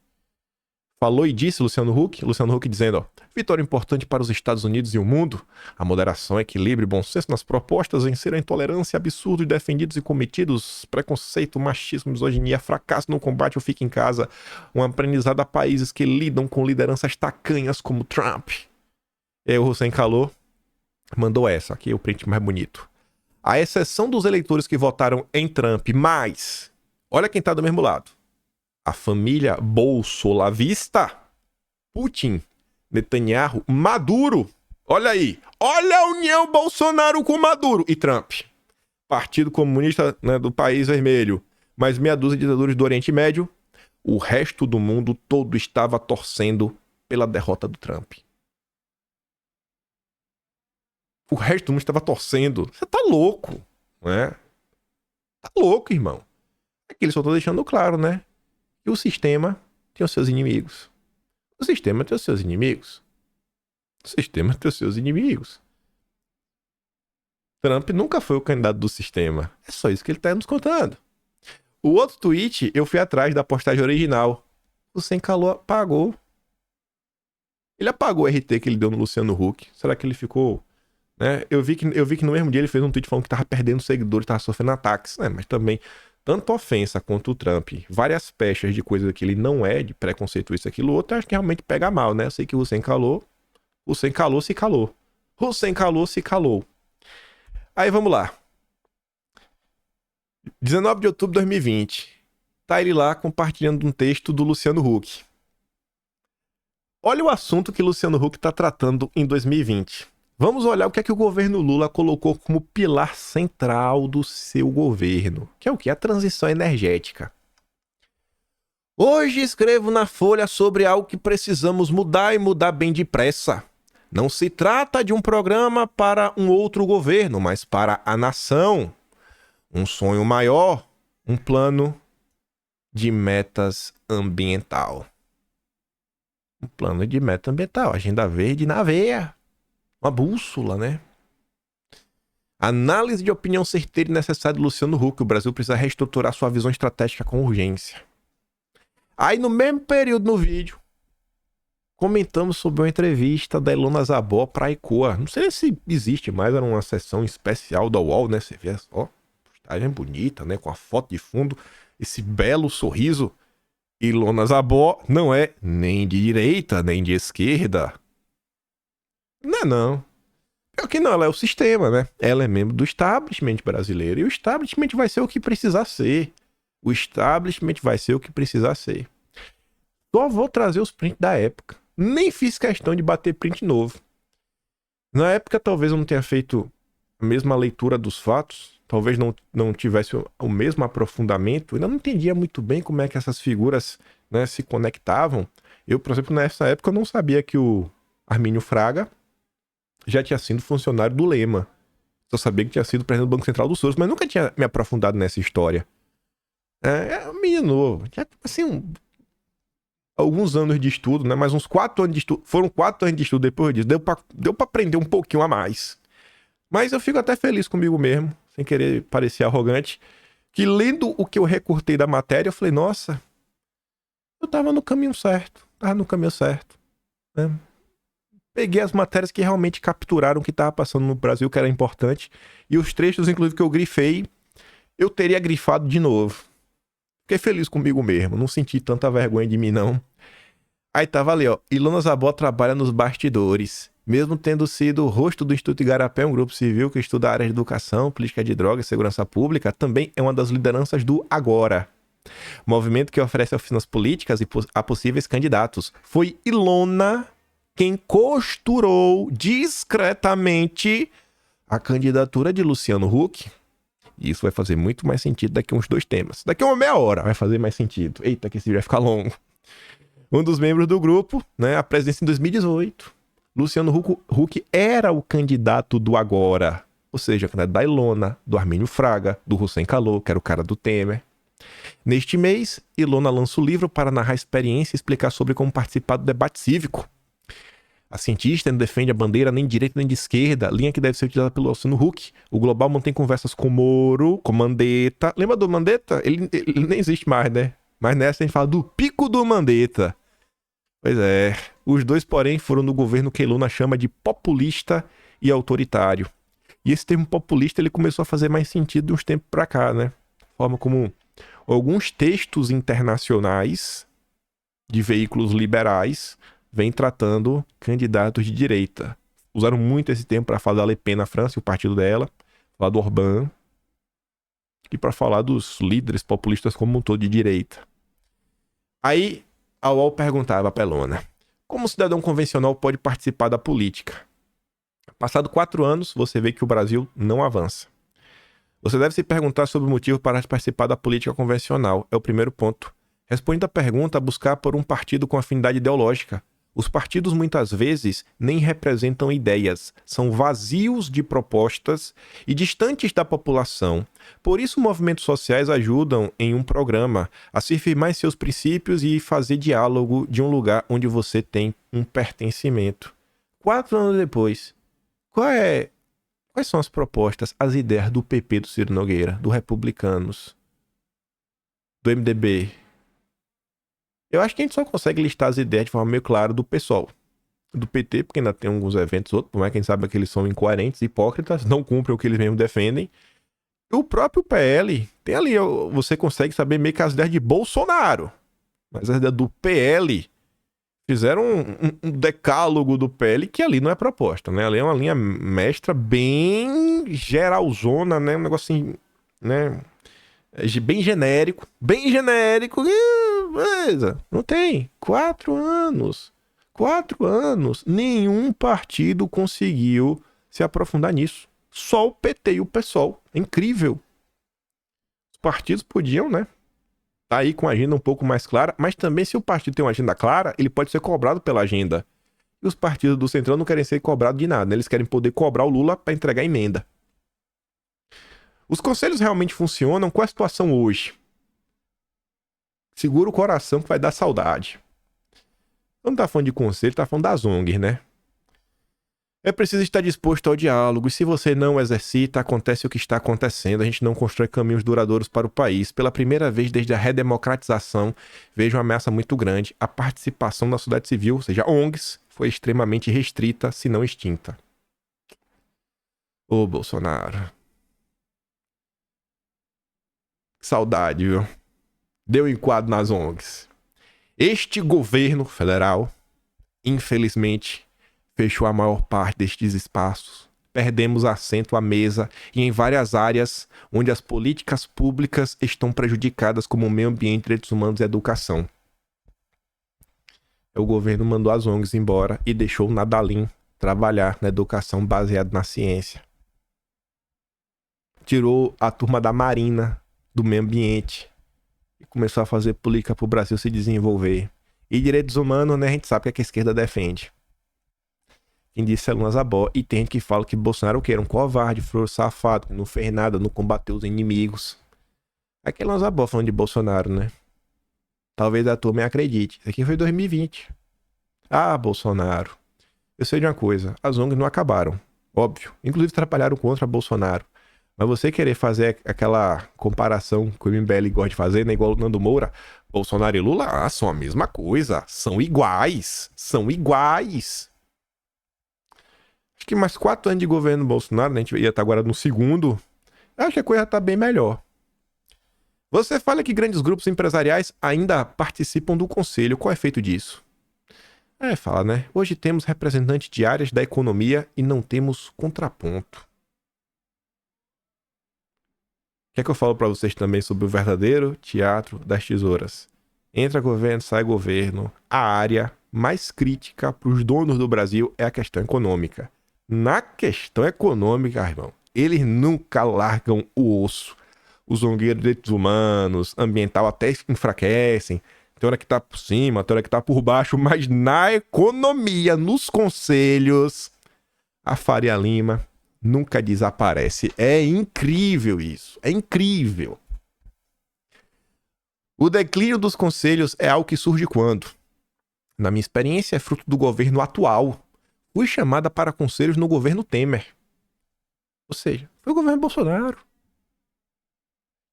Falou e disse Luciano Huck dizendo, ó, vitória importante para os Estados Unidos e o mundo. A moderação, equilíbrio e bom senso nas propostas venceram a intolerância, absurdos defendidos e cometidos, preconceito, machismo, misoginia, fracasso no combate ou fica em casa, um aprendizado a países que lidam com lideranças tacanhas como Trump. E o Hussein Kalou mandou essa, aqui é o print mais bonito. A exceção dos eleitores que votaram em Trump, mas olha quem tá do mesmo lado. A família bolsolavista, Putin, Netanyahu, Maduro. Olha aí. Olha a união Bolsonaro com Maduro e Trump. Partido Comunista, né, do País Vermelho. Mais meia dúzia de ditadores do Oriente Médio. O resto do mundo todo estava torcendo pela derrota do Trump. O resto do mundo estava torcendo. Você tá louco, né? Tá louco, irmão. Aqui eles só estão deixando claro, né? E o sistema tem os seus inimigos. O sistema tem os seus inimigos. O sistema tem os seus inimigos. Trump nunca foi o candidato do sistema. É só isso que ele está nos contando. O outro tweet, eu fui atrás da postagem original. O Hussein Kalou apagou. Ele apagou o RT que ele deu no Luciano Huck. Será que ele ficou... né? Eu vi que no mesmo dia ele fez um tweet falando que tava perdendo seguidores, tava sofrendo ataques, né? Mas também, tanto ofensa contra o Trump, várias pechas de coisa que ele não é, de preconceito, isso, aquilo, outro, acho que realmente pega mal, né? Eu sei que o Hussein calou, se calou. Hussein calou, se calou. Aí vamos lá. 19 de outubro de 2020. Tá ele lá compartilhando um texto do Luciano Huck. Olha o assunto que Luciano Huck tá tratando em 2020. Vamos olhar o que é que o governo Lula colocou como pilar central do seu governo, que é o que? A transição energética. Hoje escrevo na Folha sobre algo que precisamos mudar e mudar bem depressa. Não se trata de um programa para um outro governo, mas para a nação. Um sonho maior, um plano de metas ambiental. Um plano de meta ambiental, agenda verde na veia. Uma bússola, né? Análise de opinião certeira e necessária de Luciano Huck. O Brasil precisa reestruturar sua visão estratégica com urgência. Aí, no mesmo período no vídeo, comentamos sobre uma entrevista da Ilona Zabó para a ECOA. Não sei se existe mais, era uma sessão especial da UOL, né? Você vê só, postagem bonita, né? Com a foto de fundo, esse belo sorriso. Ilona Zabó não é nem de direita, nem de esquerda. Não. É que não, ela é o sistema, né? Ela é membro do establishment brasileiro. E o establishment vai ser o que precisar ser. O establishment vai ser o que precisar ser. Só vou trazer os prints da época. Nem fiz questão de bater print novo. Na época, talvez eu não tenha feito a mesma leitura dos fatos. Talvez não tivesse o mesmo aprofundamento. Eu ainda não entendia muito bem como é que essas figuras, né, se conectavam. Eu, por exemplo, nessa época, eu não sabia que o Armínio Fraga já tinha sido funcionário do Lema. Só sabia que tinha sido presidente do Banco Central do SUS, mas nunca tinha me aprofundado nessa história. É um menino novo. Tinha, assim, alguns anos de estudo, né? Mas uns 4 anos de estudo. Foram 4 anos de estudo depois disso. Deu pra aprender um pouquinho a mais. Mas eu fico até feliz comigo mesmo, sem querer parecer arrogante, que lendo o que eu recortei da matéria, eu falei, nossa, eu tava no caminho certo. Né? Peguei as matérias que realmente capturaram o que estava passando no Brasil, que era importante. E os trechos, inclusive, que eu grifei, eu teria grifado de novo. Fiquei feliz comigo mesmo. Não senti tanta vergonha de mim, não. Aí tava ali, ó. Ilona Zabó trabalha nos bastidores. Mesmo tendo sido rosto do Instituto Igarapé, um grupo civil que estuda a área de educação, política de drogas e segurança pública, também é uma das lideranças do Agora, movimento que oferece oficinas políticas a possíveis candidatos. Foi Ilona quem costurou discretamente a candidatura de Luciano Huck. E isso vai fazer muito mais sentido daqui a uns 2 temas. Daqui a uma meia hora vai fazer mais sentido. Eita, que esse vídeo vai ficar longo. Um dos membros do grupo, né, a presidência em 2018. Luciano Huck era o candidato do Agora. Ou seja, o candidato da Ilona, do Armínio Fraga, do Hussein Calou, que era o cara do Temer. Neste mês, Ilona lança o livro para narrar a experiência e explicar sobre como participar do debate cívico. A cientista não defende a bandeira nem de direita nem de esquerda, linha que deve ser utilizada pelo Luciano Huck. O Global mantém conversas com Moro, com Mandetta. Lembra do Mandetta? Ele nem existe mais, né? Mas nessa a gente fala do pico do Mandetta. Pois é. Os dois, porém, foram no governo que Ilona chama de populista e autoritário. E esse termo populista ele começou a fazer mais sentido de uns tempos pra cá, né? Forma como alguns textos internacionais de veículos liberais vêm tratando candidatos de direita. Usaram muito esse termo para falar da Le Pen na França, o partido dela, falar do Orbán, e para falar dos líderes populistas como um todo de direita. Aí a UOL perguntava pra Ilona, como um cidadão convencional pode participar da política? Passado 4 anos, você vê que o Brasil não avança. Você deve se perguntar sobre o motivo para participar da política convencional. É o primeiro ponto. Responda a pergunta a buscar por um partido com afinidade ideológica. Os partidos muitas vezes nem representam ideias, são vazios de propostas e distantes da população. Por isso, movimentos sociais ajudam em um programa a se firmar em seus princípios e fazer diálogo de um lugar onde você tem um pertencimento. 4 anos depois, quais são as propostas, as ideias do PP do Ciro Nogueira, do Republicanos, do MDB? Eu acho que a gente só consegue listar as ideias de forma meio clara do PSOL. do PT, porque ainda tem alguns eventos outros, por mais que a gente sabe que eles são incoerentes, hipócritas, não cumprem o que eles mesmos defendem. E o próprio PL, tem ali, você consegue saber meio que as ideias de Bolsonaro, mas as ideias do PL fizeram um decálogo do PL que ali não é proposta, né? Ali é uma linha mestra bem geralzona, né? Um negocinho, né? Bem genérico, beleza, não tem. 4 anos, nenhum partido conseguiu se aprofundar nisso. Só o PT e o PSOL. É incrível. Os partidos podiam, né? Tá aí com a agenda um pouco mais clara, mas também se o partido tem uma agenda clara, ele pode ser cobrado pela agenda. E os partidos do Centrão não querem ser cobrados de nada, né? Eles querem poder cobrar o Lula para entregar emenda. Os conselhos realmente funcionam? Qual é a situação hoje? Segura o coração que vai dar saudade. Quando tá falando de conselho, tá falando das ONGs, né? É preciso estar disposto ao diálogo, e se você não exercita, acontece o que está acontecendo. A gente não constrói caminhos duradouros para o país. Pela primeira vez desde a redemocratização, vejo uma ameaça muito grande. A participação da sociedade civil, ou seja, ONGs, foi extremamente restrita, se não extinta. Ô, Bolsonaro. Que saudade, viu? Deu enquadro nas ONGs. Este governo federal, infelizmente, fechou a maior parte destes espaços. Perdemos assento à mesa e em várias áreas onde as políticas públicas estão prejudicadas, como o meio ambiente, direitos humanos e educação. O governo mandou as ONGs embora e deixou o Nadalim trabalhar na educação baseada na ciência. Tirou a turma da Marina, do meio ambiente, e começou a fazer política para o Brasil se desenvolver. E direitos humanos, né, a gente sabe que a esquerda defende. Quem disse é Luna Zabó. E tem gente que fala que Bolsonaro era um covarde, flor safado, que não fez nada, não combateu os inimigos. Aqui é Luna Zabó falando de Bolsonaro, né? Talvez a turma acredite. Isso aqui foi 2020. Ah, Bolsonaro. Eu sei de uma coisa, as ONGs não acabaram. Óbvio. Inclusive trabalharam contra Bolsonaro. Mas você querer fazer aquela comparação que o MBL gosta de fazer, né? Igual o Nando Moura, Bolsonaro e Lula, são a mesma coisa. São iguais. São iguais. Acho que mais 4 anos de governo Bolsonaro, né? A gente ia estar agora no segundo. Acho que a coisa tá bem melhor. Você fala que grandes grupos empresariais ainda participam do conselho. Qual é o efeito disso? Fala, né? Hoje temos representantes de áreas da economia e não temos contraponto. Quer que eu falo para vocês também sobre o verdadeiro teatro das tesouras? Entra governo, sai governo. A área mais crítica para os donos do Brasil é a questão econômica. Na questão econômica, irmão, eles nunca largam o osso. Os zongueiros de direitos humanos, ambiental até enfraquecem. Tem hora que tá por cima, tem hora que tá por baixo, mas na economia, nos conselhos, a Faria Lima nunca desaparece. É incrível isso. É incrível. O declínio dos conselhos é algo que surge quando? Na minha experiência, é fruto do governo atual. Fui chamada para conselhos no governo Temer. Ou seja, foi o governo Bolsonaro.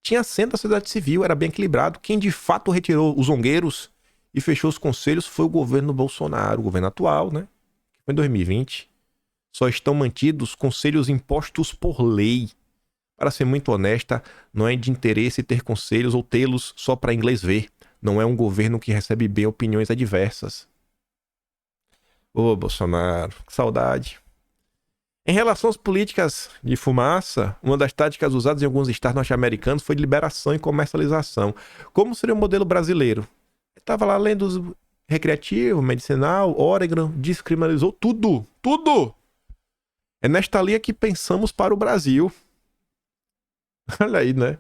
Tinha assento da sociedade civil, era bem equilibrado. Quem de fato retirou os zongueiros e fechou os conselhos foi o governo Bolsonaro, o governo atual, né? Foi em 2020. Só estão mantidos conselhos impostos por lei. Para ser muito honesta, não é de interesse ter conselhos ou tê-los só para inglês ver. Não é um governo que recebe bem opiniões adversas. Ô, Bolsonaro, que saudade. Em relação às políticas de fumaça, uma das táticas usadas em alguns estados norte-americanos foi de liberação e comercialização. Como seria o modelo brasileiro? Eu estava lá lendo recreativo, medicinal, Oregon, descriminalizou tudo. Tudo! É nesta linha que pensamos para o Brasil. Olha aí, né?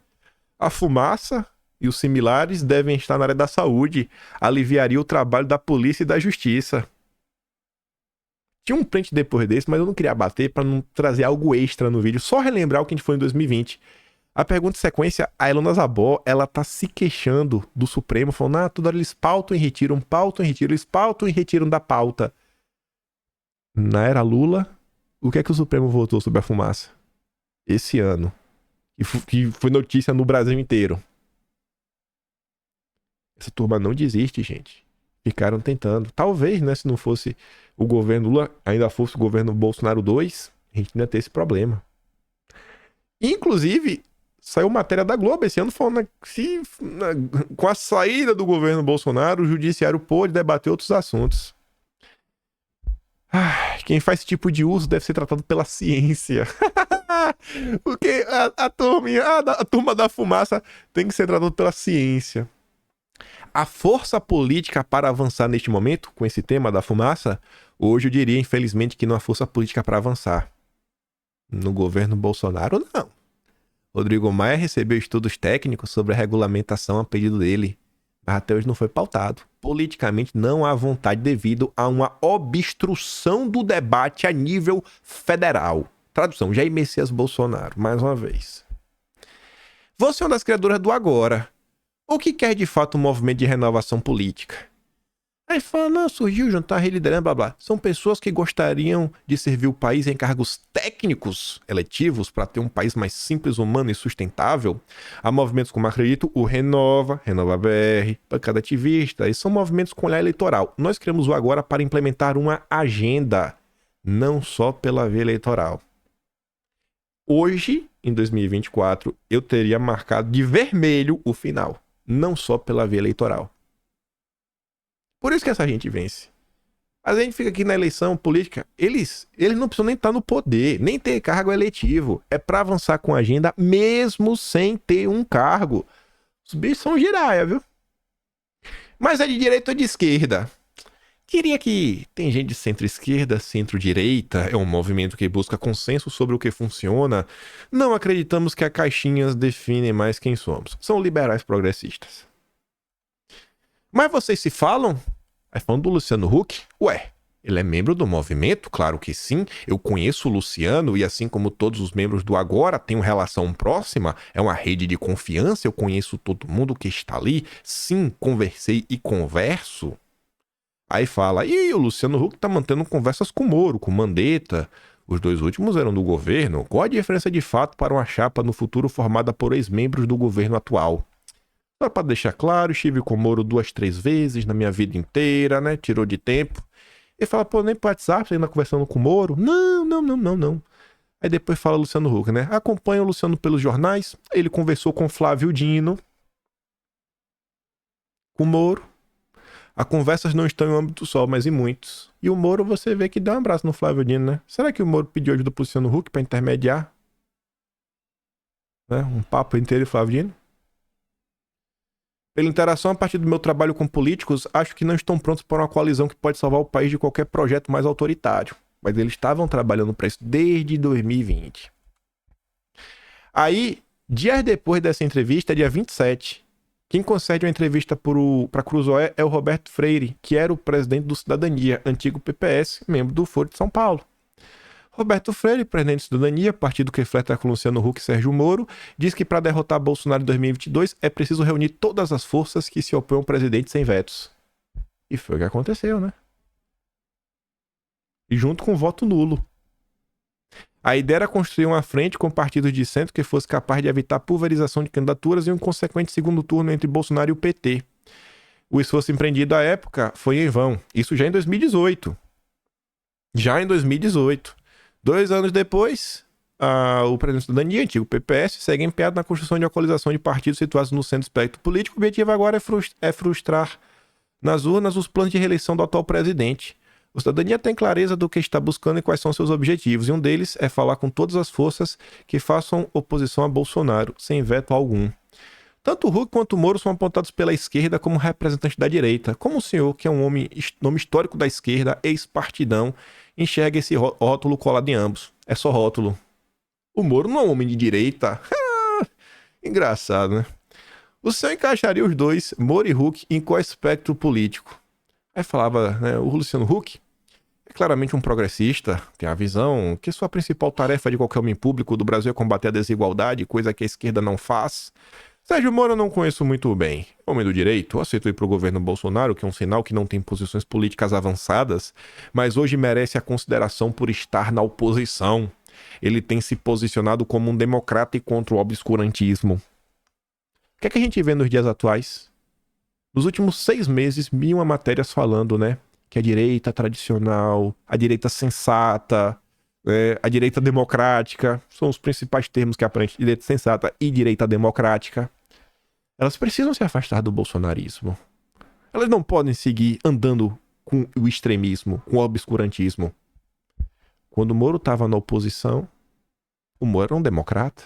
A fumaça e os similares devem estar na área da saúde. Aliviaria o trabalho da polícia e da justiça. Tinha um print depois desse, mas eu não queria bater para não trazer algo extra no vídeo. Só relembrar o que a gente foi em 2020. A pergunta de sequência, a Ilona Zabó, ela tá se queixando do Supremo, falando, toda hora eles pautam e retiram, eles pautam e retiram da pauta. Na era Lula, o que é que o Supremo votou sobre a fumaça? Esse ano. Que foi notícia no Brasil inteiro. Essa turma não desiste, gente. Ficaram tentando. Talvez, né, se não fosse o governo Lula ainda fosse o governo Bolsonaro 2, a gente não ia ter esse problema. Inclusive, saiu matéria da Globo esse ano falando que com a saída do governo Bolsonaro, o judiciário pôde debater outros assuntos. Quem faz esse tipo de uso deve ser tratado pela ciência. Porque a turma da fumaça tem que ser tratada pela ciência. A força política para avançar neste momento, com esse tema da fumaça, hoje eu diria, infelizmente, que não há força política para avançar. No governo Bolsonaro, não. Rodrigo Maia recebeu estudos técnicos sobre a regulamentação a pedido dele, mas até hoje não foi pautado. Politicamente não há vontade devido a uma obstrução do debate a nível federal. Tradução, Jair Messias Bolsonaro, mais uma vez. Você é uma das criadoras do agora. O que quer de fato um movimento de renovação política? Aí fala, não, surgiu, juntar liderando, blá blá. São pessoas que gostariam de servir o país em cargos técnicos eletivos para ter um país mais simples, humano e sustentável. Há movimentos como, acredito, o Renova BR, Bancada Ativista, e são movimentos com olhar eleitoral. Nós criamos o Agora para implementar uma agenda, não só pela via eleitoral. Hoje, em 2024, eu teria marcado de vermelho o final, não só pela via eleitoral. Por isso que essa gente vence. A gente fica aqui na eleição política, eles não precisam nem estar no poder, nem ter cargo eletivo. É para avançar com a agenda mesmo sem ter um cargo. Os bichos são giraia, viu? Mas é de direita ou de esquerda? Queria que tem gente de centro-esquerda, centro-direita, é um movimento que busca consenso sobre o que funciona. Não acreditamos que as caixinhas definem mais quem somos. São liberais progressistas. Mas vocês se falam? Aí falando do Luciano Huck? Ué, ele é membro do movimento? Claro que sim. Eu conheço o Luciano e assim como todos os membros do Agora, tenho relação próxima. É uma rede de confiança, eu conheço todo mundo que está ali. Sim, conversei e converso. Aí fala, e o Luciano Huck tá mantendo conversas com o Moro, com o Mandetta. Os dois últimos eram do governo. Qual a diferença de fato para uma chapa no futuro formada por ex-membros do governo atual? Só para deixar claro, estive com o Moro 2, 3 vezes na minha vida inteira, né? Tirou de tempo. Ele fala, pô, nem pro WhatsApp, você ainda conversando com o Moro? Não. Aí depois fala Luciano Huck, né? Acompanha o Luciano pelos jornais. Ele conversou com Flávio Dino, com o Moro. As conversas não estão em âmbito só, mas em muitos. E o Moro, você vê que deu um abraço no Flávio Dino, né? Será que o Moro pediu ajuda pro Luciano Huck para intermediar? Né? Um papo inteiro de Flávio Dino? Pela interação a partir do meu trabalho com políticos, acho que não estão prontos para uma coalizão que pode salvar o país de qualquer projeto mais autoritário. Mas eles estavam trabalhando para isso desde 2020. Aí, dias depois dessa entrevista, dia 27, quem concede uma entrevista para Cruzoé é o Roberto Freire, que era o presidente do Cidadania, antigo PPS, membro do Foro de São Paulo. Roberto Freire, presidente do Cidadania, partido que flerta com Luciano Huck e Sérgio Moro, diz que para derrotar Bolsonaro em 2022 é preciso reunir todas as forças que se opõem ao presidente sem vetos. E foi o que aconteceu, né? E junto com o voto nulo. A ideia era construir uma frente com partidos de centro que fosse capaz de evitar pulverização de candidaturas e um consequente segundo turno entre Bolsonaro e o PT. O esforço empreendido à época foi em vão. Isso já em 2018. 2 anos depois, o presidente da Cidadania, antigo PPS, segue empenhado na construção de uma coalização de partidos situados no centro do espectro político. O objetivo agora é frustrar nas urnas os planos de reeleição do atual presidente. O Cidadania tem clareza do que está buscando e quais são seus objetivos, e um deles é falar com todas as forças que façam oposição a Bolsonaro, sem veto algum. Tanto o Huck quanto o Moro são apontados pela esquerda como representantes da direita. Como o senhor, que é um nome histórico da esquerda, ex-partidão, enxerga esse rótulo colado em ambos? É só rótulo. O Moro não é um homem de direita? Engraçado, né? O senhor encaixaria os dois, Moro e Huck, em qual espectro político? Aí falava, né, o Luciano Huck é claramente um progressista, tem a visão que sua principal tarefa de qualquer homem público do Brasil é combater a desigualdade, coisa que a esquerda não faz. Sérgio Moro eu não conheço muito bem. Homem do direito, aceitou ir pro governo Bolsonaro, que é um sinal que não tem posições políticas avançadas, mas hoje merece a consideração por estar na oposição. Ele tem se posicionado como um democrata e contra o obscurantismo. O que é que a gente vê nos dias atuais? Nos últimos 6 meses, 1000 matérias falando, né? que a direita tradicional, a direita sensata, a direita democrática, são os principais termos que aprende, direita sensata e direita democrática, elas precisam se afastar do bolsonarismo. Elas não podem seguir andando com o extremismo, com o obscurantismo. Quando o Moro estava na oposição, o Moro era um democrata.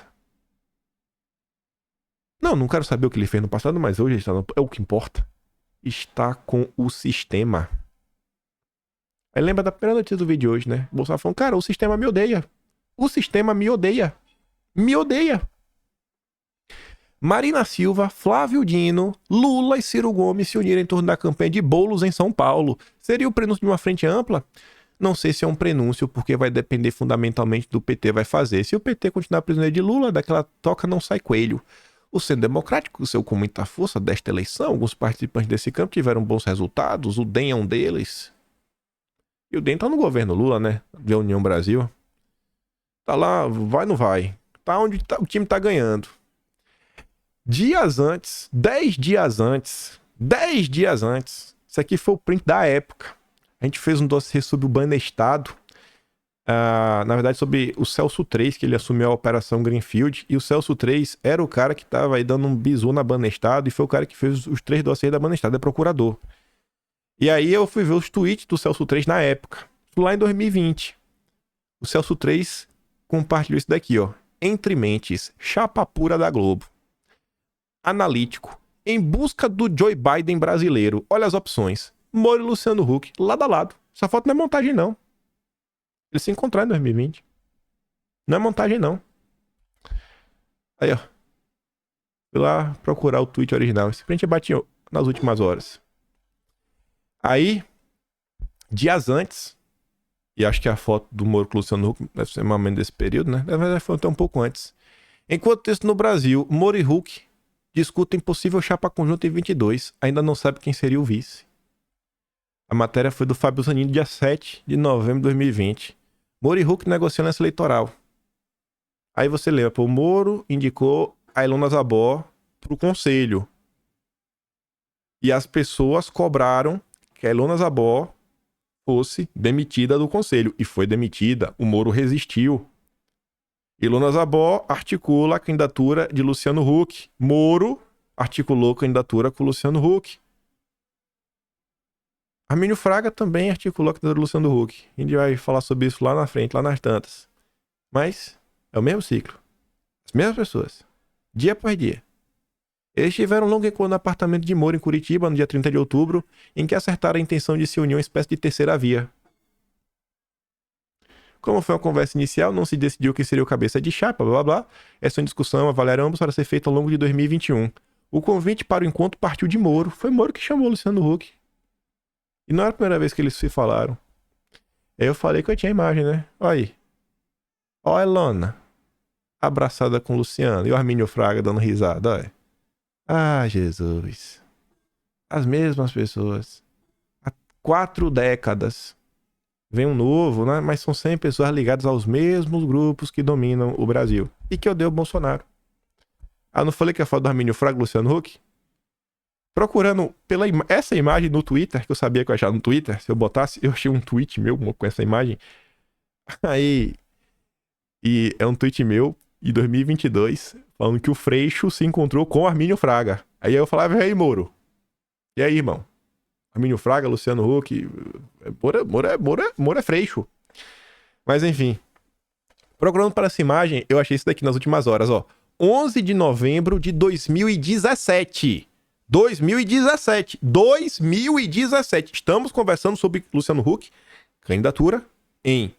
Não quero saber o que ele fez no passado, mas hoje ele está é o que importa. Está com o sistema. Aí lembra da primeira notícia do vídeo de hoje, né? O Bolsonaro falando, cara, o sistema me odeia. O sistema me odeia. Me odeia. Marina Silva, Flávio Dino, Lula e Ciro Gomes se uniram em torno da campanha de Boulos em São Paulo. Seria o prenúncio de uma frente ampla? Não sei se é um prenúncio, porque vai depender fundamentalmente do PT vai fazer. Se o PT continuar prisioneiro de Lula, daquela toca não sai coelho. O Centro Democrático, seu com muita força desta eleição, alguns participantes desse campo tiveram bons resultados, o DEM é um deles. E o DEM tá no governo Lula, né? De União Brasil. Tá lá, vai ou não vai? Tá onde o time tá ganhando. Dias antes, 10 dias antes, isso aqui foi o print da época. A gente fez um dossiê sobre o Banestado, na verdade sobre o Celso 3, que ele assumiu a Operação Greenfield, e o Celso 3 era o cara que tava aí dando um bizu na Banestado, e foi o cara que fez os 3 dossiês da Banestado, é procurador. E aí eu fui ver os tweets do Celso 3 na época, lá em 2020. O Celso 3 compartilhou isso daqui, ó. Entre mentes, chapa pura da Globo. Analítico, em busca do Joe Biden brasileiro. Olha as opções. Moro e Luciano Huck, lado a lado. Essa foto não é montagem, não. Eles se encontraram em 2020. Não é montagem, não. Aí, ó. Fui lá procurar o tweet original. Esse print bati nas últimas horas. Aí, dias antes, e acho que a foto do Moro com o Luciano Huck deve ser mais ou menos desse período, né? Na verdade, foi até um pouco antes. Enquanto isso, no Brasil, Moro e Huck discutem possível chapa conjunta em 22. Ainda não sabe quem seria o vice. A matéria foi do Fábio Zanini, dia 7 de novembro de 2020. Moro e Huck negociando essa eleitoral. Aí você lembra, o Moro indicou a Ilona Zabó pro conselho. E as pessoas cobraram que a Ilona Zabó fosse demitida do conselho. E foi demitida. O Moro resistiu. Ilona Zabó articula a candidatura de Luciano Huck. Moro articulou a candidatura com Luciano Huck. Armínio Fraga também articulou a candidatura do Luciano Huck. A gente vai falar sobre isso lá na frente, lá nas tantas. Mas é o mesmo ciclo. As mesmas pessoas. Dia após dia. Eles tiveram um longo encontro no apartamento de Moro, em Curitiba, no dia 30 de outubro, em que acertaram a intenção de se unir a uma espécie de terceira via. Como foi uma conversa inicial, não se decidiu quem seria o cabeça de chapa, blá blá blá. Essa discussão avaliaram ambos para ser feita ao longo de 2021. O convite para o encontro partiu de Moro. Foi Moro que chamou Luciano Huck. E não era a primeira vez que eles se falaram. Aí eu falei que eu tinha imagem, né? Olha aí. Ó a Ilona. Abraçada com o Luciano. E o Armínio Fraga dando risada, olha. Ah, Jesus. As mesmas pessoas. Há 4 décadas. Vem um novo, né? Mas são 100 pessoas ligadas aos mesmos grupos que dominam o Brasil. E que odeia o Bolsonaro. Ah, não falei que a foto do Armínio Fraga e Luciano Huck? Procurando pela essa imagem no Twitter, que eu sabia que eu ia achar no Twitter, se eu botasse, eu achei um tweet meu com essa imagem. Aí, e é um tweet meu, em 2022, falando que o Freixo se encontrou com o Armínio Fraga. Aí eu falava, e aí, Moro? E aí, irmão? Armínio Fraga, Luciano Huck, Moro é Freixo. Mas enfim, procurando para essa imagem, eu achei isso daqui nas últimas horas, ó. 11 de novembro de 2017. 2017. Estamos conversando sobre Luciano Huck, candidatura em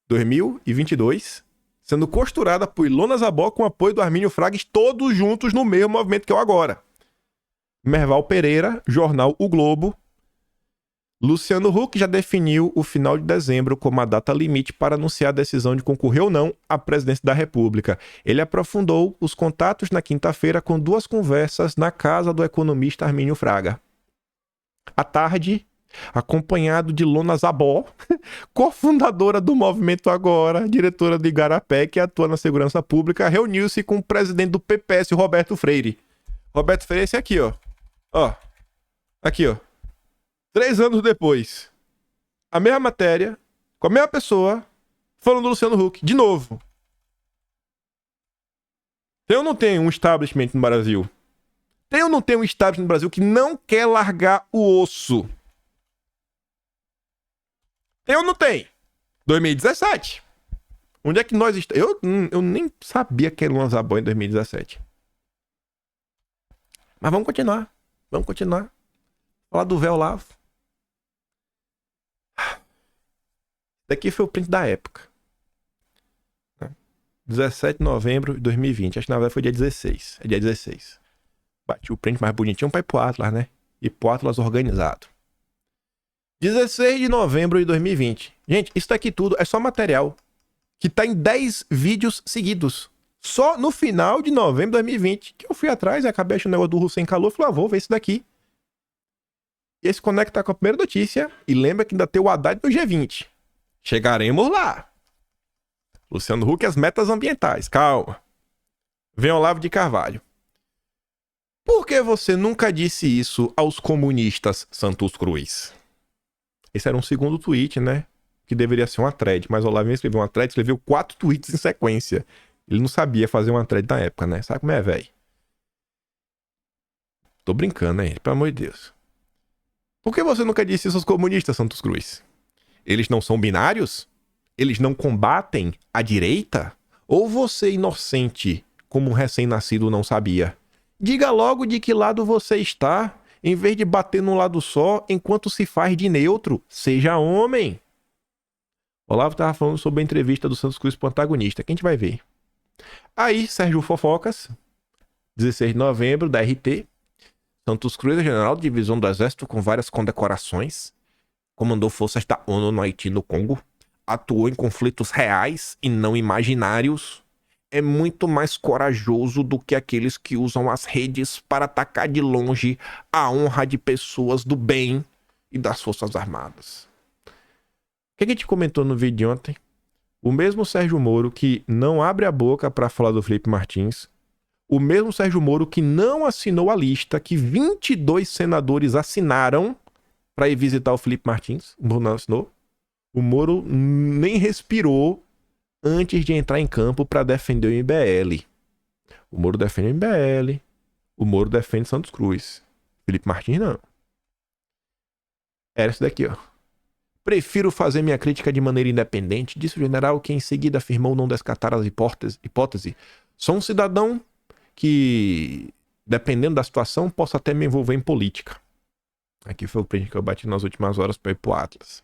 2022, sendo costurada por Ilona Zabó com apoio do Armínio Fraga, todos juntos no mesmo movimento que eu agora. Merval Pereira, jornal O Globo. Luciano Huck já definiu o final de dezembro como a data limite para anunciar a decisão de concorrer ou não à presidência da República. Ele aprofundou os contatos na quinta-feira com 2 conversas na casa do economista Armínio Fraga. À tarde, acompanhado de Ilona Zabó, cofundadora do Movimento Agora, diretora de Igarapé, que atua na segurança pública, reuniu-se com o presidente do PPS, Roberto Freire. Roberto Freire, esse aqui, ó. Ó. Aqui, ó. 3 anos depois. a mesma matéria, com a mesma pessoa, falando do Luciano Huck. De novo. Tem ou não tem um establishment no Brasil? Tem ou não tem um establishment no Brasil que não quer largar o osso? Tem ou não tem? 2017. Onde é que nós estamos? Eu nem sabia que era um Lanzaboy em 2017. Mas vamos continuar. Vamos continuar. Falar do véu Olavo. Daqui foi o print da época. 17 de novembro de 2020. Acho que na verdade foi dia 16. É dia 16. Bati o print mais bonitinho pra ir pro Atlas, né? E pro Atlas organizado. 16 de novembro de 2020. Gente, isso daqui tudo é só material que tá em 10 vídeos seguidos. Só no final de novembro de 2020. Que eu fui atrás e acabei achando o negócio do Russo sem calor. Falei, vou ver isso daqui. E esse conecta com a primeira notícia. E lembra que ainda tem o Haddad no G20. Chegaremos lá. Luciano Huck, as metas ambientais. Calma. Vem Olavo de Carvalho. Por que você nunca disse isso aos comunistas, Santos Cruz? Esse era um segundo tweet, né? Que deveria ser uma thread. Mas o Olavo escreveu uma thread, escreveu 4 tweets em sequência. Ele não sabia fazer uma thread na época, né? Sabe como é, velho? Tô brincando, né? Pelo amor de Deus. Por que você nunca disse isso aos comunistas, Santos Cruz? Eles não são binários? Eles não combatem a direita? Ou você, inocente, como um recém-nascido, não sabia? Diga logo de que lado você está, em vez de bater num lado só, enquanto se faz de neutro. Seja homem. Olavo estava falando sobre a entrevista do Santos Cruz pro antagonista, que a gente vai ver. Aí, Sérgio Fofocas, 16 de novembro, da RT. Santos Cruz é general de divisão do Exército com várias condecorações. Comandou forças da ONU no Haiti e no Congo. Atuou em conflitos reais e não imaginários. É muito mais corajoso do que aqueles que usam as redes para atacar de longe a honra de pessoas do bem e das Forças Armadas. O que a gente comentou no vídeo de ontem? O mesmo Sérgio Moro que não abre a boca para falar do Felipe Martins. O mesmo Sérgio Moro que não assinou a lista que 22 senadores assinaram para ir visitar o Felipe Martins. O Moro não assinou. O Moro nem respirou antes de entrar em campo para defender o MBL. O Moro defende o MBL. O Moro defende Santos Cruz. Felipe Martins não. Era isso daqui, ó. Prefiro fazer minha crítica de maneira independente, disse o general, que em seguida afirmou não descartar as hipóteses. Sou um cidadão que, dependendo da situação, posso até me envolver em política. Aqui foi o print que eu bati nas últimas horas para ir pro Atlas.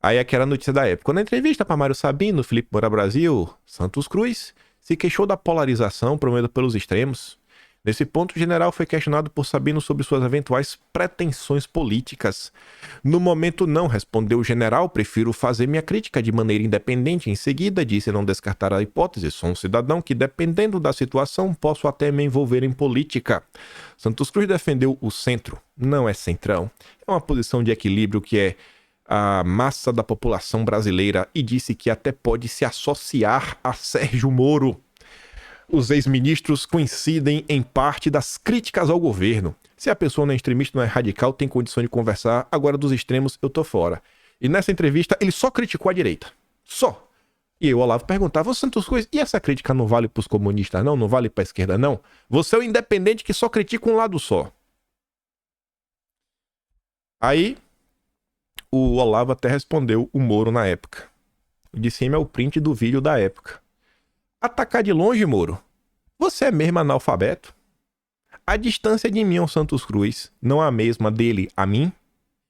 Aí aquela notícia da época. Na entrevista para Mário Sabino, Felipe Moura Brasil, Santos Cruz se queixou da polarização promovida pelos extremos. Nesse ponto, o general foi questionado por Sabino sobre suas eventuais pretensões políticas. No momento não, respondeu o general, prefiro fazer minha crítica de maneira independente. Em seguida, disse não descartar a hipótese. Sou um cidadão que, dependendo da situação, posso até me envolver em política. Santos Cruz defendeu o centro. Não é centrão. É uma posição de equilíbrio que é a massa da população brasileira e disse que até pode se associar a Sérgio Moro. Os ex-ministros coincidem em parte das críticas ao governo. Se a pessoa não é extremista, não é radical, tem condição de conversar. Agora, dos extremos, eu tô fora. E nessa entrevista, ele só criticou a direita. Só. E aí o Olavo perguntava, Santos Cruz, e essa crítica não vale pros comunistas não? Não vale pra esquerda não? Você é o independente que só critica um lado só. Aí, o Olavo até respondeu o Moro na época. O de cima é o print do vídeo da época. Atacar de longe, Moro? Você é mesmo analfabeto? A distância de mim ao Santos Cruz não é a mesma dele a mim?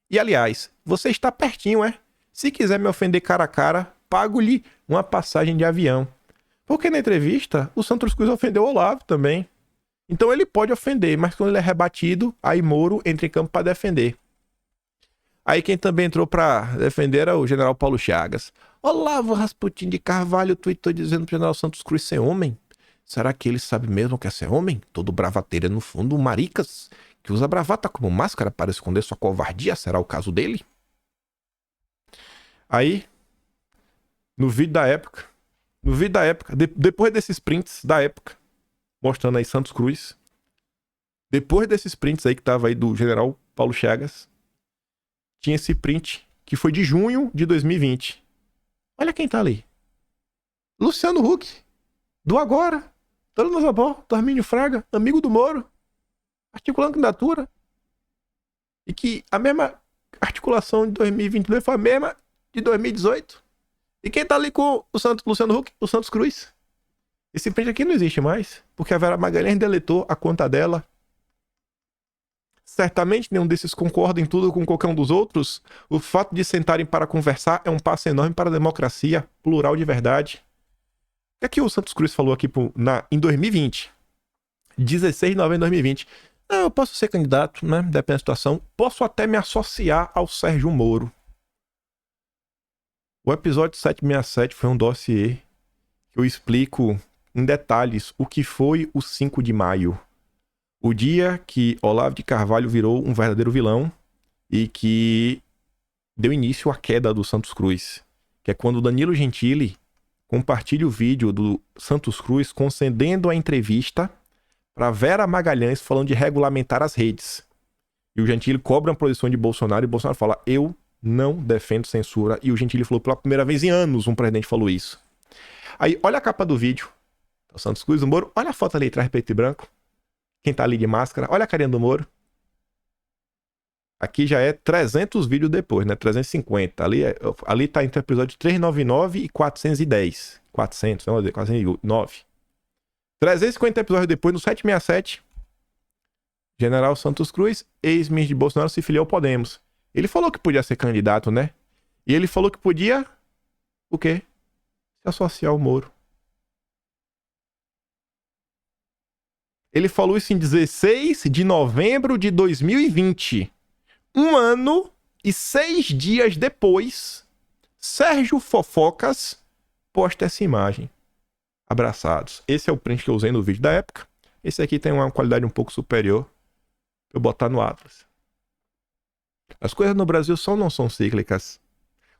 E aliás, você está pertinho, é? Se quiser me ofender cara a cara, pago-lhe uma passagem de avião. Porque na entrevista, o Santos Cruz ofendeu o Olavo também. Então ele pode ofender, mas quando ele é rebatido, aí Moro entra em campo para defender. Aí quem também entrou para defender era o general Paulo Chagas. Olavo Rasputin de Carvalho tweetou dizendo pro general Santos Cruz ser homem. Será que ele sabe mesmo que é ser homem? Todo bravateiro é no fundo um maricas, que usa bravata como máscara para esconder sua covardia. Será o caso dele? Aí, no vídeo da época, depois desses prints da época, mostrando aí Santos Cruz, depois desses prints aí que tava aí do general Paulo Chagas, tinha esse print que foi de junho de 2020. Olha quem tá ali. Luciano Huck, do Agora, Dona Nazabó, do Armínio Fraga, amigo do Moro, articulando candidatura. E que a mesma articulação de 2022 foi a mesma de 2018. E quem tá ali com o Luciano Huck? O Santos Cruz. Esse print aqui não existe mais, porque a Vera Magalhães deletou a conta dela. Certamente nenhum desses concorda em tudo com qualquer um dos outros. O fato de sentarem para conversar é um passo enorme para a democracia plural de verdade. O que é que o Santos Cruz falou aqui em 2020? 16 de novembro de 2020. Não, eu posso ser candidato, né? Depende da situação. Posso até me associar ao Sérgio Moro. O episódio 767 foi um dossiê que eu explico em detalhes o que foi o 5 de maio. O dia que Olavo de Carvalho virou um verdadeiro vilão e que deu início à queda do Santos Cruz. Que é quando Danilo Gentili compartilha o vídeo do Santos Cruz concedendo a entrevista para Vera Magalhães falando de regulamentar as redes. E o Gentili cobra uma posição de Bolsonaro e Bolsonaro fala, eu não defendo censura. E o Gentili falou pela primeira vez em anos um presidente falou isso. Aí, olha a capa do vídeo. O Santos Cruz, o Moro. Olha a foto ali atrás, preto e branco. Quem tá ali de máscara. Olha a carinha do Moro. Aqui já é 300 vídeos depois, né? 350. Ali tá entre o episódio 399 e 410. 400, vamos dizer, 409. 350 episódios depois, no 767, General Santos Cruz, ex-ministro de Bolsonaro, se filiou ao Podemos. Ele falou que podia ser candidato, né? E ele falou que podia... O quê? Se associar ao Moro. Ele falou isso em 16 de novembro de 2020. 1 ano e 6 dias depois, Sérgio Fofocas posta essa imagem. Abraçados. Esse é o print que eu usei no vídeo da época. Esse aqui tem uma qualidade um pouco superior. Eu botar no Atlas. As coisas no Brasil são ou não são cíclicas?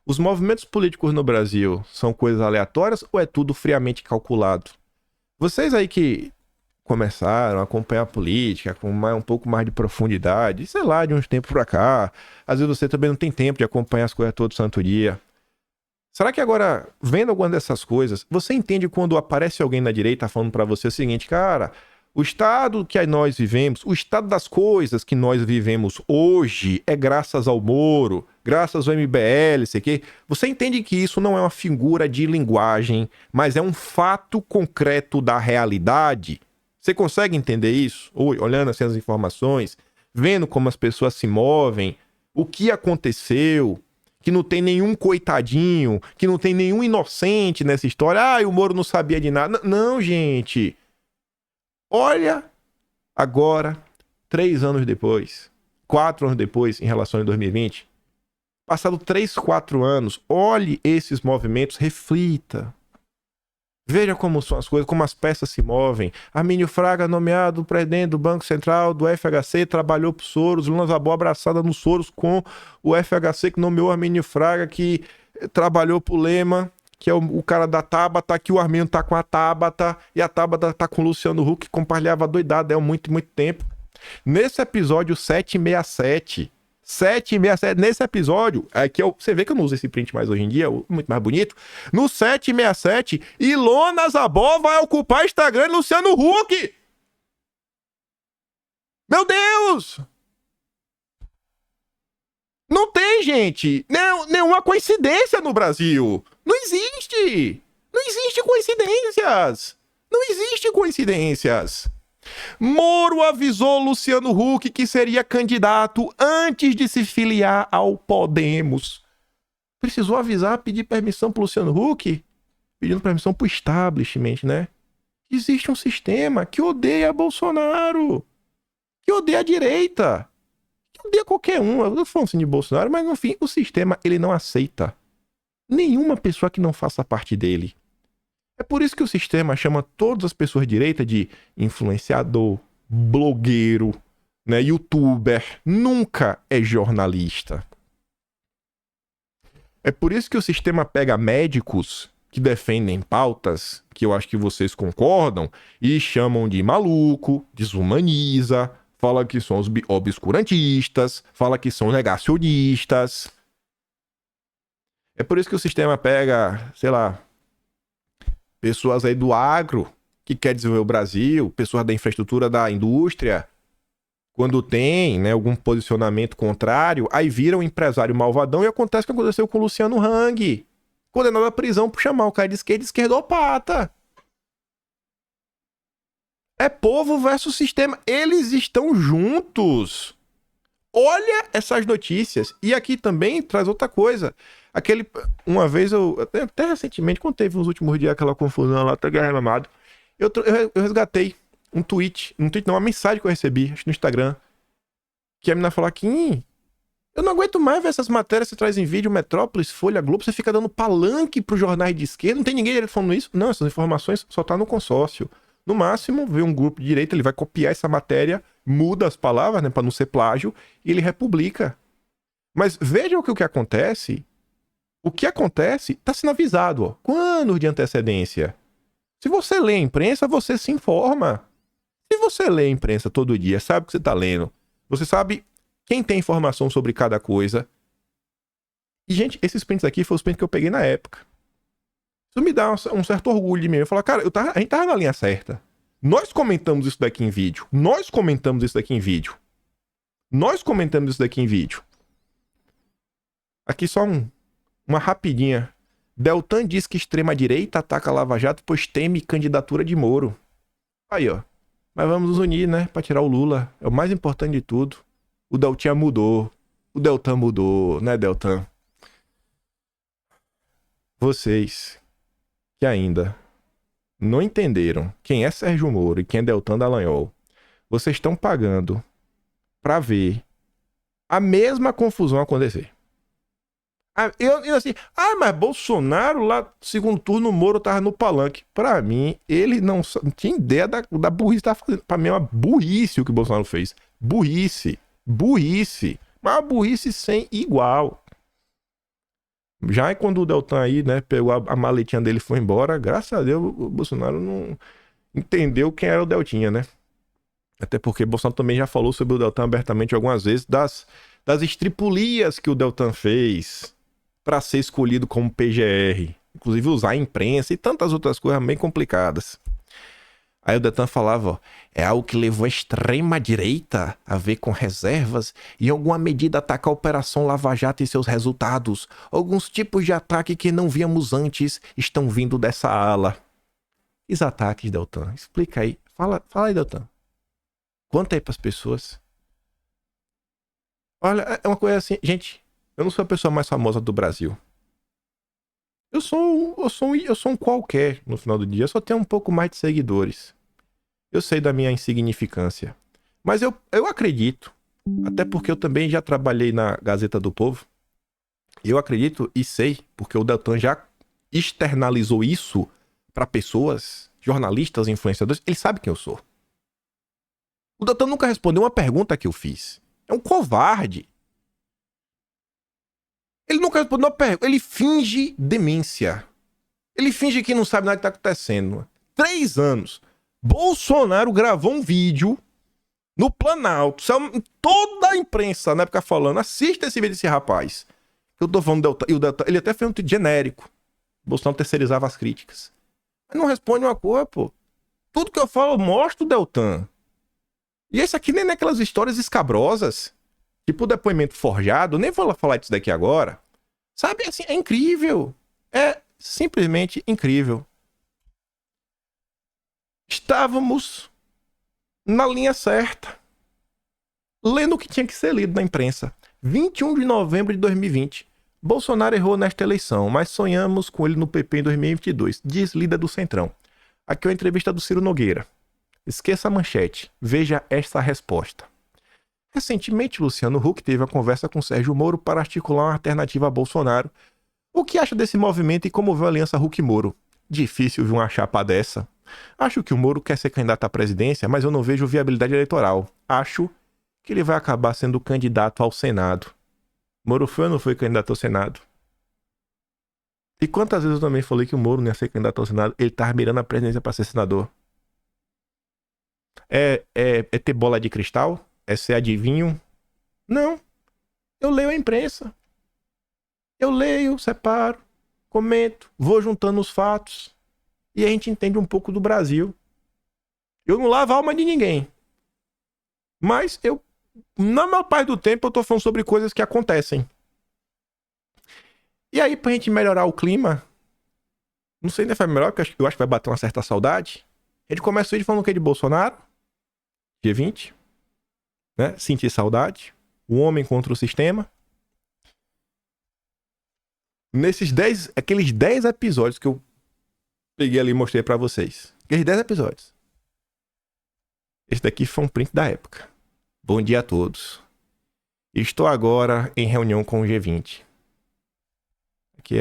Os movimentos políticos no Brasil são coisas aleatórias ou é tudo friamente calculado? Vocês aí que começaram a acompanhar a política com um pouco mais de profundidade, sei lá, de uns tempos pra cá, às vezes você também não tem tempo de acompanhar as coisas todo santo dia. Será que agora, vendo alguma dessas coisas, você entende quando aparece alguém na direita falando pra você o seguinte, cara, o estado que nós vivemos, o estado das coisas que nós vivemos hoje é graças ao Moro, graças ao MBL, sei que. Você entende que isso não é uma figura de linguagem, mas é um fato concreto da realidade? Você consegue entender isso? Olhando assim as informações, vendo como as pessoas se movem, o que aconteceu, que não tem nenhum coitadinho, que não tem nenhum inocente nessa história. Ah, o Moro não sabia de nada. Não, gente. Olha agora, 3 anos depois, 4 anos depois, em relação a 2020, passado 3, 4 anos, olhe esses movimentos, reflita. Veja como são as coisas, como as peças se movem. Armínio Fraga, nomeado presidente do Banco Central, do FHC, trabalhou para o Soros. Lula Zabó abraçada no Soros com o FHC, que nomeou Armínio Fraga, que trabalhou para o Lema, que é o cara da Tabata, que o Armínio tá com a Tabata, e a Tabata tá com o Luciano Huck, que compartilhava doidada há muito, muito tempo. Nesse episódio 767, nesse episódio, aqui você vê que eu não uso esse print mais hoje em dia, muito mais bonito. No 767, Ilona Zabó vai ocupar Instagram de Luciano Huck. Meu Deus! Não tem, gente, nenhuma coincidência no Brasil. Não existe. Não existe coincidências. Não existe coincidências. Moro avisou Luciano Huck que seria candidato antes de se filiar ao Podemos. Precisou avisar, pedir permissão pro Luciano Huck? Pedindo permissão pro establishment, né? Existe um sistema que odeia Bolsonaro, que odeia a direita, que odeia qualquer um. Eu não falo assim de Bolsonaro, mas no fim, o sistema ele não aceita nenhuma pessoa que não faça parte dele. É por isso que o sistema chama todas as pessoas de direita de influenciador, blogueiro, né, youtuber. Nunca é jornalista. É por isso que o sistema pega médicos que defendem pautas que eu acho que vocês concordam e chamam de maluco, desumaniza, fala que são os obscurantistas, fala que são negacionistas. É por isso que o sistema pega, sei lá, pessoas aí do agro, que quer desenvolver o Brasil, pessoas da infraestrutura da indústria, quando tem, né, algum posicionamento contrário, aí vira um empresário malvadão e acontece o que aconteceu com o Luciano Hang, condenado à prisão por chamar o cara de esquerdopata. É povo versus sistema. Eles estão juntos. Olha essas notícias. E aqui também traz outra coisa. Uma vez até recentemente, quando teve nos últimos dias aquela confusão lá, até reclamado, eu resgatei um tweet não, uma mensagem que eu recebi, acho no Instagram, que a menina falou aqui, eu não aguento mais ver essas matérias que você traz em vídeo, Metrópolis, Folha, Globo, você fica dando palanque pros jornais de esquerda, não tem ninguém falando isso. Não, essas informações só tá no consórcio. No máximo, vê um grupo de direita, ele vai copiar essa matéria, muda as palavras, né, pra não ser plágio, e ele republica. Mas veja o que acontece. O que acontece tá sendo avisado, ó, com anos de antecedência. Se você lê a imprensa, você se informa. Se você lê a imprensa todo dia, sabe o que você tá lendo, você sabe quem tem informação sobre cada coisa. E, gente, esses prints aqui foram os prints que eu peguei na época. Isso me dá um certo orgulho de mim. Eu falo, cara, a gente tava na linha certa. Nós comentamos isso daqui em vídeo. Aqui só uma rapidinha. Deltan diz que extrema-direita ataca Lava Jato pois teme candidatura de Moro. Aí, ó. Mas vamos nos unir, né? Pra tirar o Lula. É o mais importante de tudo. O Deltan mudou. O Deltan mudou, né, Deltan? Vocês que ainda não entenderam quem é Sérgio Moro e quem é Deltan Dallagnol, vocês estão pagando pra ver a mesma confusão acontecer. Eu assim, mas Bolsonaro lá, segundo turno, o Moro tava no palanque. Pra mim, ele não tinha ideia da burrice que tava fazendo. Pra mim é uma burrice o que o Bolsonaro fez. Burrice. Mas uma burrice sem igual. Já é quando o Deltan aí, né, pegou a maletinha dele e foi embora, graças a Deus o Bolsonaro não entendeu quem era o Deltinha, né? Até porque o Bolsonaro também já falou sobre o Deltan abertamente algumas vezes, das estripulias que o Deltan fez para ser escolhido como PGR. Inclusive usar a imprensa e tantas outras coisas bem complicadas. Aí o Deltan falava, ó, é algo que levou a extrema-direita a ver com reservas e em alguma medida atacar a Operação Lava Jato e seus resultados. Alguns tipos de ataque que não víamos antes estão vindo dessa ala. Os ataques, Deltan? Explica aí. Fala aí, Deltan. Conta aí pras pessoas. Olha, é uma coisa assim, gente, eu não sou a pessoa mais famosa do Brasil. Eu sou um qualquer no final do dia. Eu só tenho um pouco mais de seguidores. Eu sei da minha insignificância. Mas eu acredito, até porque eu também já trabalhei na Gazeta do Povo. Eu acredito e sei, porque o Deltan já externalizou isso para pessoas, jornalistas, influenciadores. Ele sabe quem eu sou. O Deltan nunca respondeu uma pergunta que eu fiz. É um covarde. Ele nunca respondeu uma pergunta. Ele finge demência. Ele finge que não sabe nada que tá acontecendo. 3 anos. Bolsonaro gravou um vídeo no Planalto. Toda a imprensa na época falando, assista esse vídeo desse rapaz. Eu tô falando do Deltan. E o Deltan, ele até fez um tweet genérico. O Bolsonaro terceirizava as críticas. Mas não responde uma coisa, pô. Tudo que eu falo, eu mostro o Deltan. E esse aqui nem é aquelas histórias escabrosas. Tipo o depoimento forjado. Nem vou falar disso daqui agora. Sabe, assim, é incrível. É simplesmente incrível. Estávamos na linha certa. Lendo o que tinha que ser lido na imprensa. 21 de novembro de 2020. Bolsonaro errou nesta eleição, mas sonhamos com ele no PP em 2022. Diz líder do Centrão. Aqui é uma entrevista do Ciro Nogueira. Esqueça a manchete. Veja esta resposta. Recentemente, Luciano Huck teve a conversa com Sérgio Moro para articular uma alternativa a Bolsonaro. O que acha desse movimento e como vê a aliança Huck-Moro? Difícil ver uma chapa dessa. Acho que o Moro quer ser candidato à presidência, mas eu não vejo viabilidade eleitoral. Acho que ele vai acabar sendo candidato ao Senado. Moro foi ou não foi candidato ao Senado? E quantas vezes eu também falei que o Moro não ia ser candidato ao Senado? Ele tava mirando a presidência para ser senador. É ter bola de cristal? É ser adivinho? Não. Eu leio a imprensa. Eu leio, separo, comento, vou juntando os fatos e a gente entende um pouco do Brasil. Eu não lavo a alma de ninguém. Mas na maior parte do tempo, eu tô falando sobre coisas que acontecem. E aí, pra gente melhorar o clima, não sei nem se foi melhor, porque eu acho que vai bater uma certa saudade. A gente começa o vídeo falando o que de Bolsonaro? G20. Né? Sentir saudade. O homem contra o sistema. Nesses aqueles 10 episódios que eu peguei ali e mostrei pra vocês. Aqueles 10 episódios. Esse daqui foi um print da época. Bom dia a todos. Estou agora em reunião com o G20. Aqui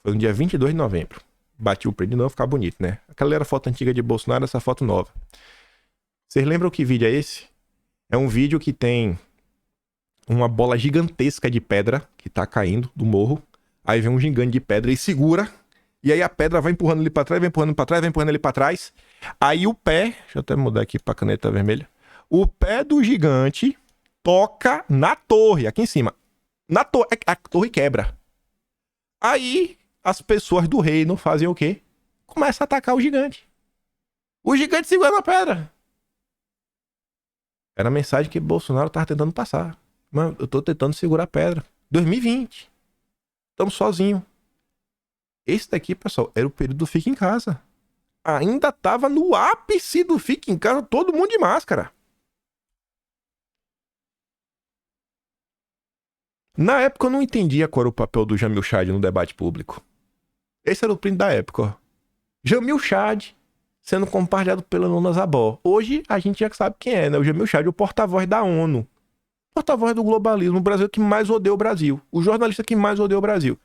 foi no dia 22 de novembro. Bati o print de novo, ficar bonito, né? Aquela era a foto antiga de Bolsonaro, essa foto nova. Vocês lembram que vídeo é esse? É um vídeo que tem uma bola gigantesca de pedra que tá caindo do morro. Aí vem um gigante de pedra e segura. E aí a pedra vai empurrando ele pra trás, vai empurrando pra trás, vai empurrando ele pra trás. Aí o pé... Deixa eu até mudar aqui pra caneta vermelha. O pé do gigante toca na torre, aqui em cima. Na torre, a torre quebra. Aí as pessoas do reino fazem o quê? Começam a atacar o gigante. O gigante segura a pedra. Era a mensagem que Bolsonaro tava tentando passar. Mano, eu tô tentando segurar a pedra. 2020. Estamos sozinhos. Esse daqui, pessoal, era o período do Fica em Casa. Ainda tava no ápice do Fica em Casa, todo mundo de máscara. Na época eu não entendia qual era o papel do Jamil Chad no debate público. Esse era o print da época, ó. Jamil Chad sendo compartilhado pela Nona Zabó. Hoje a gente já sabe quem é, né? O Jamil Chad, o porta-voz da ONU. Porta-voz do globalismo, o Brasil que mais odeia o Brasil. O jornalista que mais odeia o Brasil.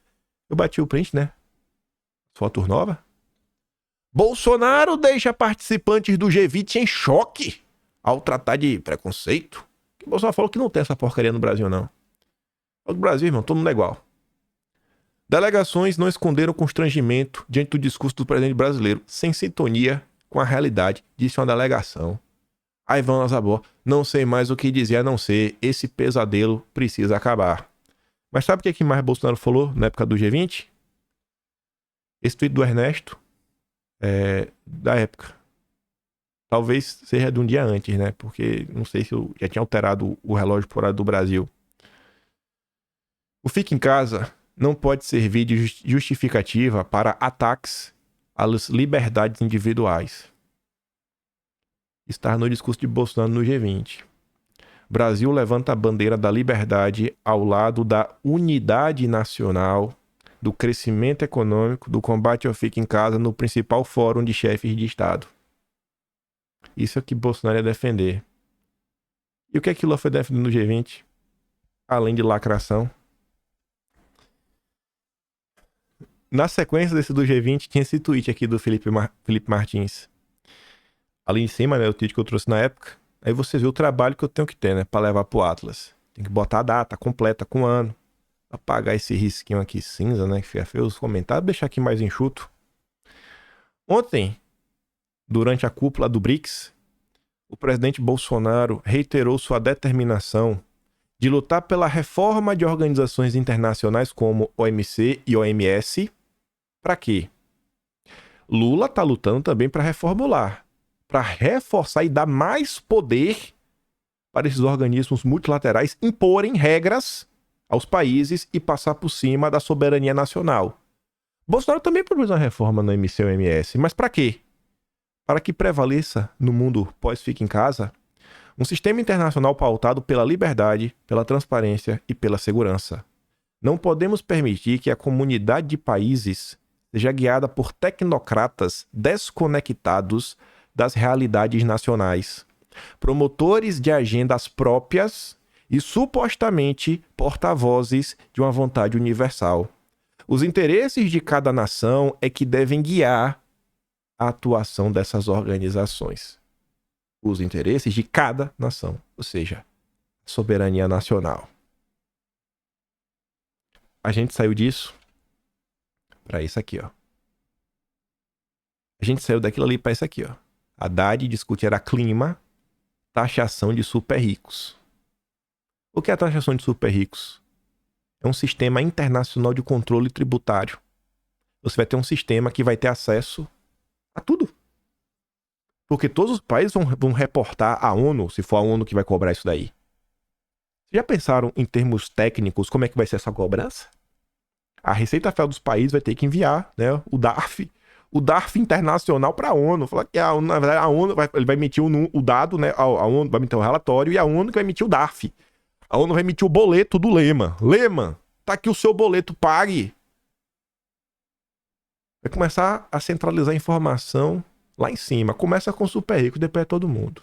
Eu bati o print, né? Foto nova. Bolsonaro deixa participantes do G20 em choque ao tratar de preconceito. Que Bolsonaro falou que não tem essa porcaria no Brasil, não. No Brasil, irmão, todo mundo é igual. Delegações não esconderam constrangimento diante do discurso do presidente brasileiro, sem sintonia com a realidade, disse uma delegação. Aí vão as abó, não sei mais o que dizer a não ser, esse pesadelo precisa acabar. Mas sabe o que mais Bolsonaro falou na época do G20? Esse tweet do Ernesto da época. Talvez seja de um dia antes, né? Porque não sei se eu já tinha alterado o relógio por hora do Brasil. O Fica em Casa não pode servir de justificativa para ataques às liberdades individuais. Está no discurso de Bolsonaro no G20. Brasil levanta a bandeira da liberdade ao lado da unidade nacional, do crescimento econômico, do combate ao Fica em Casa no principal fórum de chefes de Estado. Isso é o que Bolsonaro ia defender. E o que é que Lula foi defender no G20? Além de lacração. Na sequência desse do G20, tinha esse tweet aqui do Felipe Martins. Ali em cima, né, o tweet que eu trouxe na época. Aí você vê o trabalho que eu tenho que ter, né, pra levar pro Atlas. Tem que botar a data completa com o ano. Apagar esse risquinho aqui cinza, né, que fica feio os comentários. Deixar aqui mais enxuto. Ontem, durante a cúpula do BRICS, o presidente Bolsonaro reiterou sua determinação de lutar pela reforma de organizações internacionais como OMC e OMS. Para quê? Lula tá lutando também para reformular, para reforçar e dar mais poder para esses organismos multilaterais imporem regras aos países e passar por cima da soberania nacional. Bolsonaro também propôs uma reforma no OMC e OMS, mas para quê? Para que prevaleça no mundo pós-Fica em Casa um sistema internacional pautado pela liberdade, pela transparência e pela segurança. Não podemos permitir que a comunidade de países seja guiada por tecnocratas desconectados das realidades nacionais, promotores de agendas próprias e supostamente porta-vozes de uma vontade universal. Os interesses de cada nação é que devem guiar a atuação dessas organizações. Os interesses de cada nação, ou seja, soberania nacional. A gente saiu disso para isso aqui, ó. A gente saiu daquilo ali para isso aqui, ó. Haddad discutirá clima, taxação de super ricos. O que é a taxação de super ricos? É um sistema internacional de controle tributário. Você vai ter um sistema que vai ter acesso a tudo. Porque todos os países vão reportar à ONU, se for a ONU que vai cobrar isso daí. Já pensaram em termos técnicos como é que vai ser essa cobrança? A Receita Federal dos países vai ter que enviar, né, o DARF internacional para a ONU. Falar que na verdade a ONU ele vai emitir o dado, né, a ONU vai emitir o relatório e a ONU que vai emitir o DARF. A ONU vai emitir o boleto do Lema. Lema, tá aqui o seu boleto, pague. Vai começar a centralizar a informação lá em cima. Começa com o super rico, depois é todo mundo.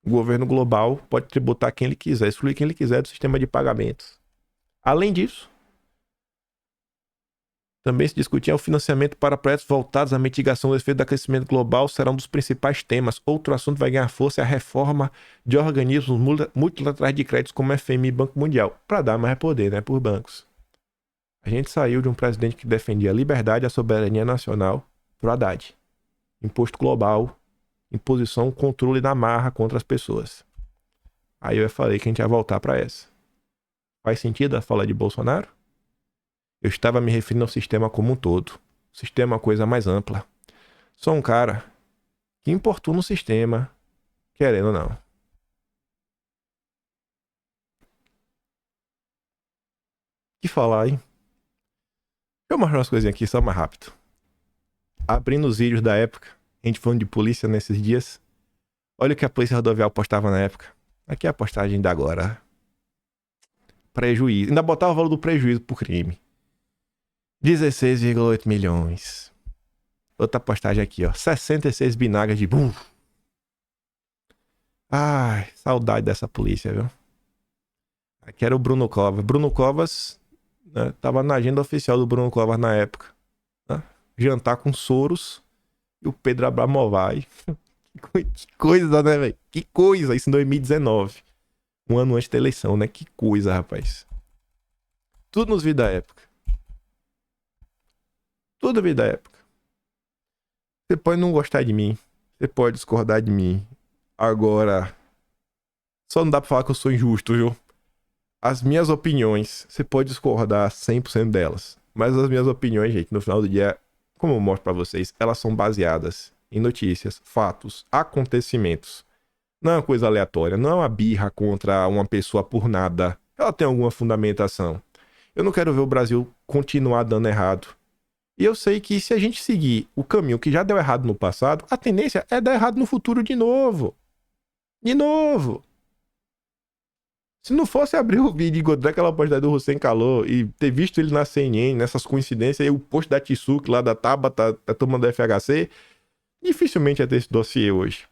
O governo global pode tributar quem ele quiser, excluir quem ele quiser do sistema de pagamentos. Além disso, também se discutia o financiamento para projetos voltados à mitigação do efeito do aquecimento global será um dos principais temas. Outro assunto vai ganhar força é a reforma de organismos multilaterais de créditos como FMI e Banco Mundial, para dar mais poder, né, por bancos. A gente saiu de um presidente que defendia a liberdade e a soberania nacional pro Haddad. Imposto global, imposição, controle na marra contra as pessoas. Aí eu falei que a gente ia voltar para essa. Faz sentido a fala de Bolsonaro? Eu estava me referindo ao sistema como um todo. O sistema é uma coisa mais ampla. Sou um cara que importuna o sistema, querendo ou não. Que falar, hein? Deixa eu mostrar umas coisinhas aqui só mais rápido. Abrindo os vídeos da época, a gente falando de polícia nesses dias. Olha o que a Polícia Rodoviária postava na época. Aqui é a postagem da agora. Prejuízo. Ainda botava o valor do prejuízo por crime. 16,8 milhões. Outra postagem aqui, ó. 66 binagas de bum. Ai, saudade dessa polícia, viu? Aqui era o Bruno Covas. Bruno Covas, né, tava na agenda oficial do Bruno Covas na época. Né? Jantar com Soros e o Pedro Abramovay. Que coisa, né, velho? Que coisa. Isso em 2019. Um ano antes da eleição, né? Que coisa, rapaz. Tudo nos vídeos da época. Tudo vídeo da época. Você pode não gostar de mim. Você pode discordar de mim. Agora, só não dá pra falar que eu sou injusto, viu? As minhas opiniões, você pode discordar 100% delas. Mas as minhas opiniões, gente, no final do dia, como eu mostro pra vocês, elas são baseadas em notícias, fatos, acontecimentos. Não é uma coisa aleatória, não é uma birra contra uma pessoa por nada. Ela tem alguma fundamentação. Eu não quero ver o Brasil continuar dando errado. E eu sei que se a gente seguir o caminho que já deu errado no passado, a tendência é dar errado no futuro de novo. De novo. Se não fosse abrir o vídeo e encontrar aquela postagem do Hussein Kalou e ter visto ele na CNN, nessas coincidências, e o post da Tsuki lá da Tabata, da turma do FHC, dificilmente ia ter esse dossiê hoje.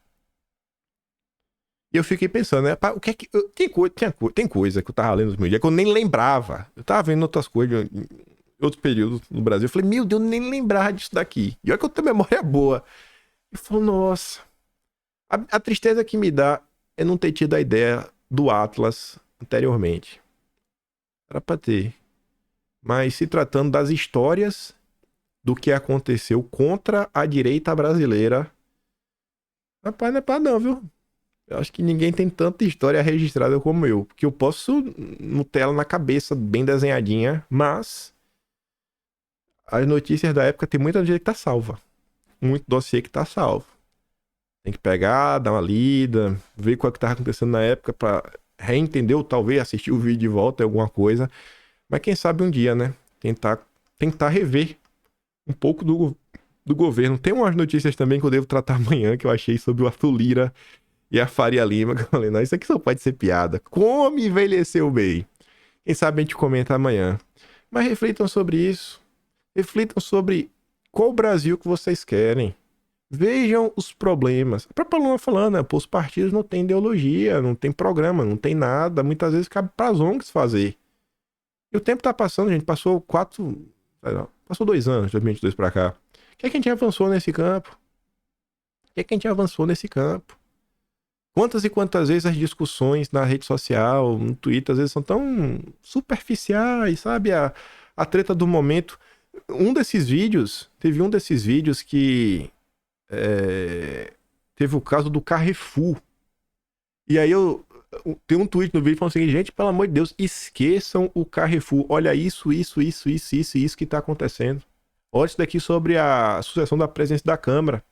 E eu fiquei pensando, né? O que é que. Tem coisa que eu tava lendo nos meus dias que eu nem lembrava. Eu tava vendo outras coisas em outros períodos no Brasil. Eu falei, meu Deus, eu nem lembrava disso daqui. E olha que eu tenho memória boa. E falou, nossa. A tristeza que me dá é não ter tido a ideia do Atlas anteriormente. Era pra ter. Mas se tratando das histórias do que aconteceu contra a direita brasileira, rapaz, não é pra não, viu? Eu acho que ninguém tem tanta história registrada como eu. Porque eu posso não ter ela na cabeça bem desenhadinha, mas as notícias da época tem muita gente que tá salva. Muito dossiê que tá salvo. Tem que pegar, dar uma lida, ver qual que tava acontecendo na época pra reentender ou talvez assistir o vídeo de volta, alguma coisa. Mas quem sabe um dia, né? Tentar rever um pouco do governo. Tem umas notícias também que eu devo tratar amanhã, que eu achei sobre o Arthur Lira e a Faria Lima, que eu falei, não, isso aqui só pode ser piada. Como envelheceu bem? Quem sabe a gente comenta amanhã. Mas reflitam sobre isso. Reflitam sobre qual Brasil que vocês querem. Vejam os problemas. A própria Lula falando, né? Pô, os partidos não têm ideologia, não tem programa, não tem nada. Muitas vezes cabe para as ONGs fazer. E o tempo tá passando, gente. Passou 2 anos, de 2022 para cá. O que é que a gente avançou nesse campo? Quantas e quantas vezes as discussões na rede social, no Twitter, às vezes são tão superficiais, sabe? A treta do momento. Teve um desses vídeos que teve o caso do Carrefour. E aí Tem um tweet no vídeo falando o seguinte, gente, pelo amor de Deus, esqueçam o Carrefour. Olha isso que tá acontecendo. Olha isso daqui sobre a sucessão da presidência da Câmara.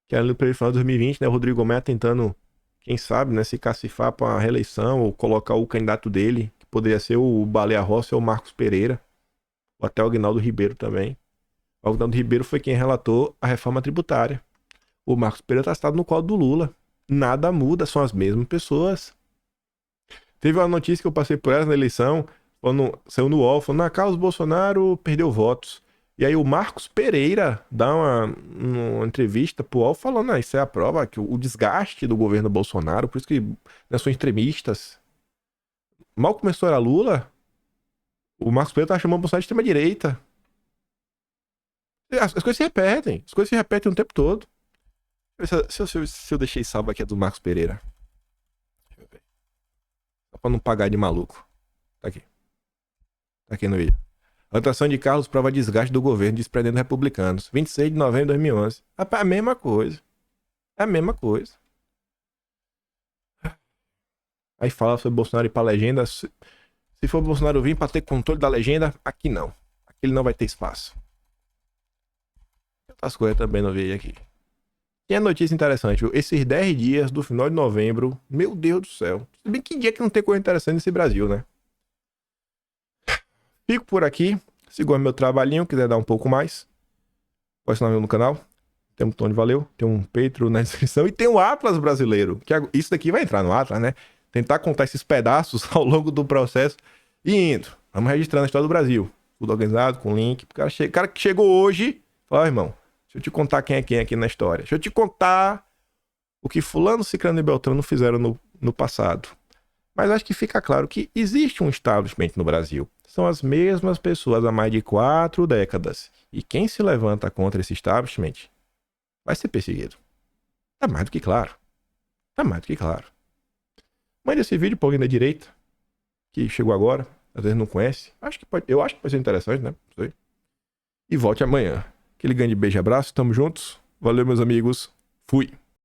Que era para ele final de 2020, né? O Rodrigo Maia tentando, quem sabe, né, se cacifar para a reeleição ou colocar o candidato dele, que poderia ser o Baleia Rossi ou o Marcos Pereira. Ou até o Aguinaldo Ribeiro também. O Aguinaldo Ribeiro foi quem relatou a reforma tributária. O Marcos Pereira está sentado no colo do Lula. Nada muda, são as mesmas pessoas. Teve uma notícia que eu passei por ela na eleição, saiu no UOL, falando, Carlos Bolsonaro perdeu votos. E aí o Marcos Pereira dá uma entrevista pro UOL falando, isso é a prova que o desgaste do governo Bolsonaro, por isso que nós somos extremistas. Mal começou a Lula, o Marcos Pereira tá chamando o Bolsonaro de extrema-direita. As coisas se repetem o tempo todo. Se eu deixei salvo aqui a do Marcos Pereira. Deixa eu ver. Só pra não pagar de maluco. Tá aqui. Tá aqui no vídeo. A atuação de Carlos prova desgaste do governo, desprendendo republicanos. 26 de novembro de 2011. Rapaz, é a mesma coisa. É a mesma coisa. Aí fala sobre Bolsonaro ir pra legenda. Se for Bolsonaro vir pra ter controle da legenda, aqui não. Aqui ele não vai ter espaço. Outras coisas também no vídeo aqui. Tem a notícia interessante, viu? Esses 10 dias do final de novembro, meu Deus do céu. Se bem que dia que não tem coisa interessante nesse Brasil, né? Fico por aqui. Se gosta do meu trabalhinho, quiser dar um pouco mais, pode se inscrever no canal. Tem um botão de valeu, tem um Patreon na descrição e tem o Atlas brasileiro. Que isso daqui vai entrar no Atlas, né? Tentar contar esses pedaços ao longo do processo e indo. Vamos registrando a história do Brasil. Tudo organizado, com link. O cara que chegou hoje, fala, irmão, deixa eu te contar quem é quem aqui na história. Deixa eu te contar o que fulano, ciclano e beltrano fizeram no passado. Mas acho que fica claro que existe um establishment no Brasil. São as mesmas pessoas há mais de 4 décadas. E quem se levanta contra esse establishment vai ser perseguido. Tá mais do que claro. Tá mais do que claro. Mande esse vídeo pra alguém da direita que chegou agora, às vezes não conhece. Eu acho que pode ser interessante, né? Não sei. E volte amanhã. Aquele grande beijo e abraço. Tamo juntos. Valeu, meus amigos. Fui.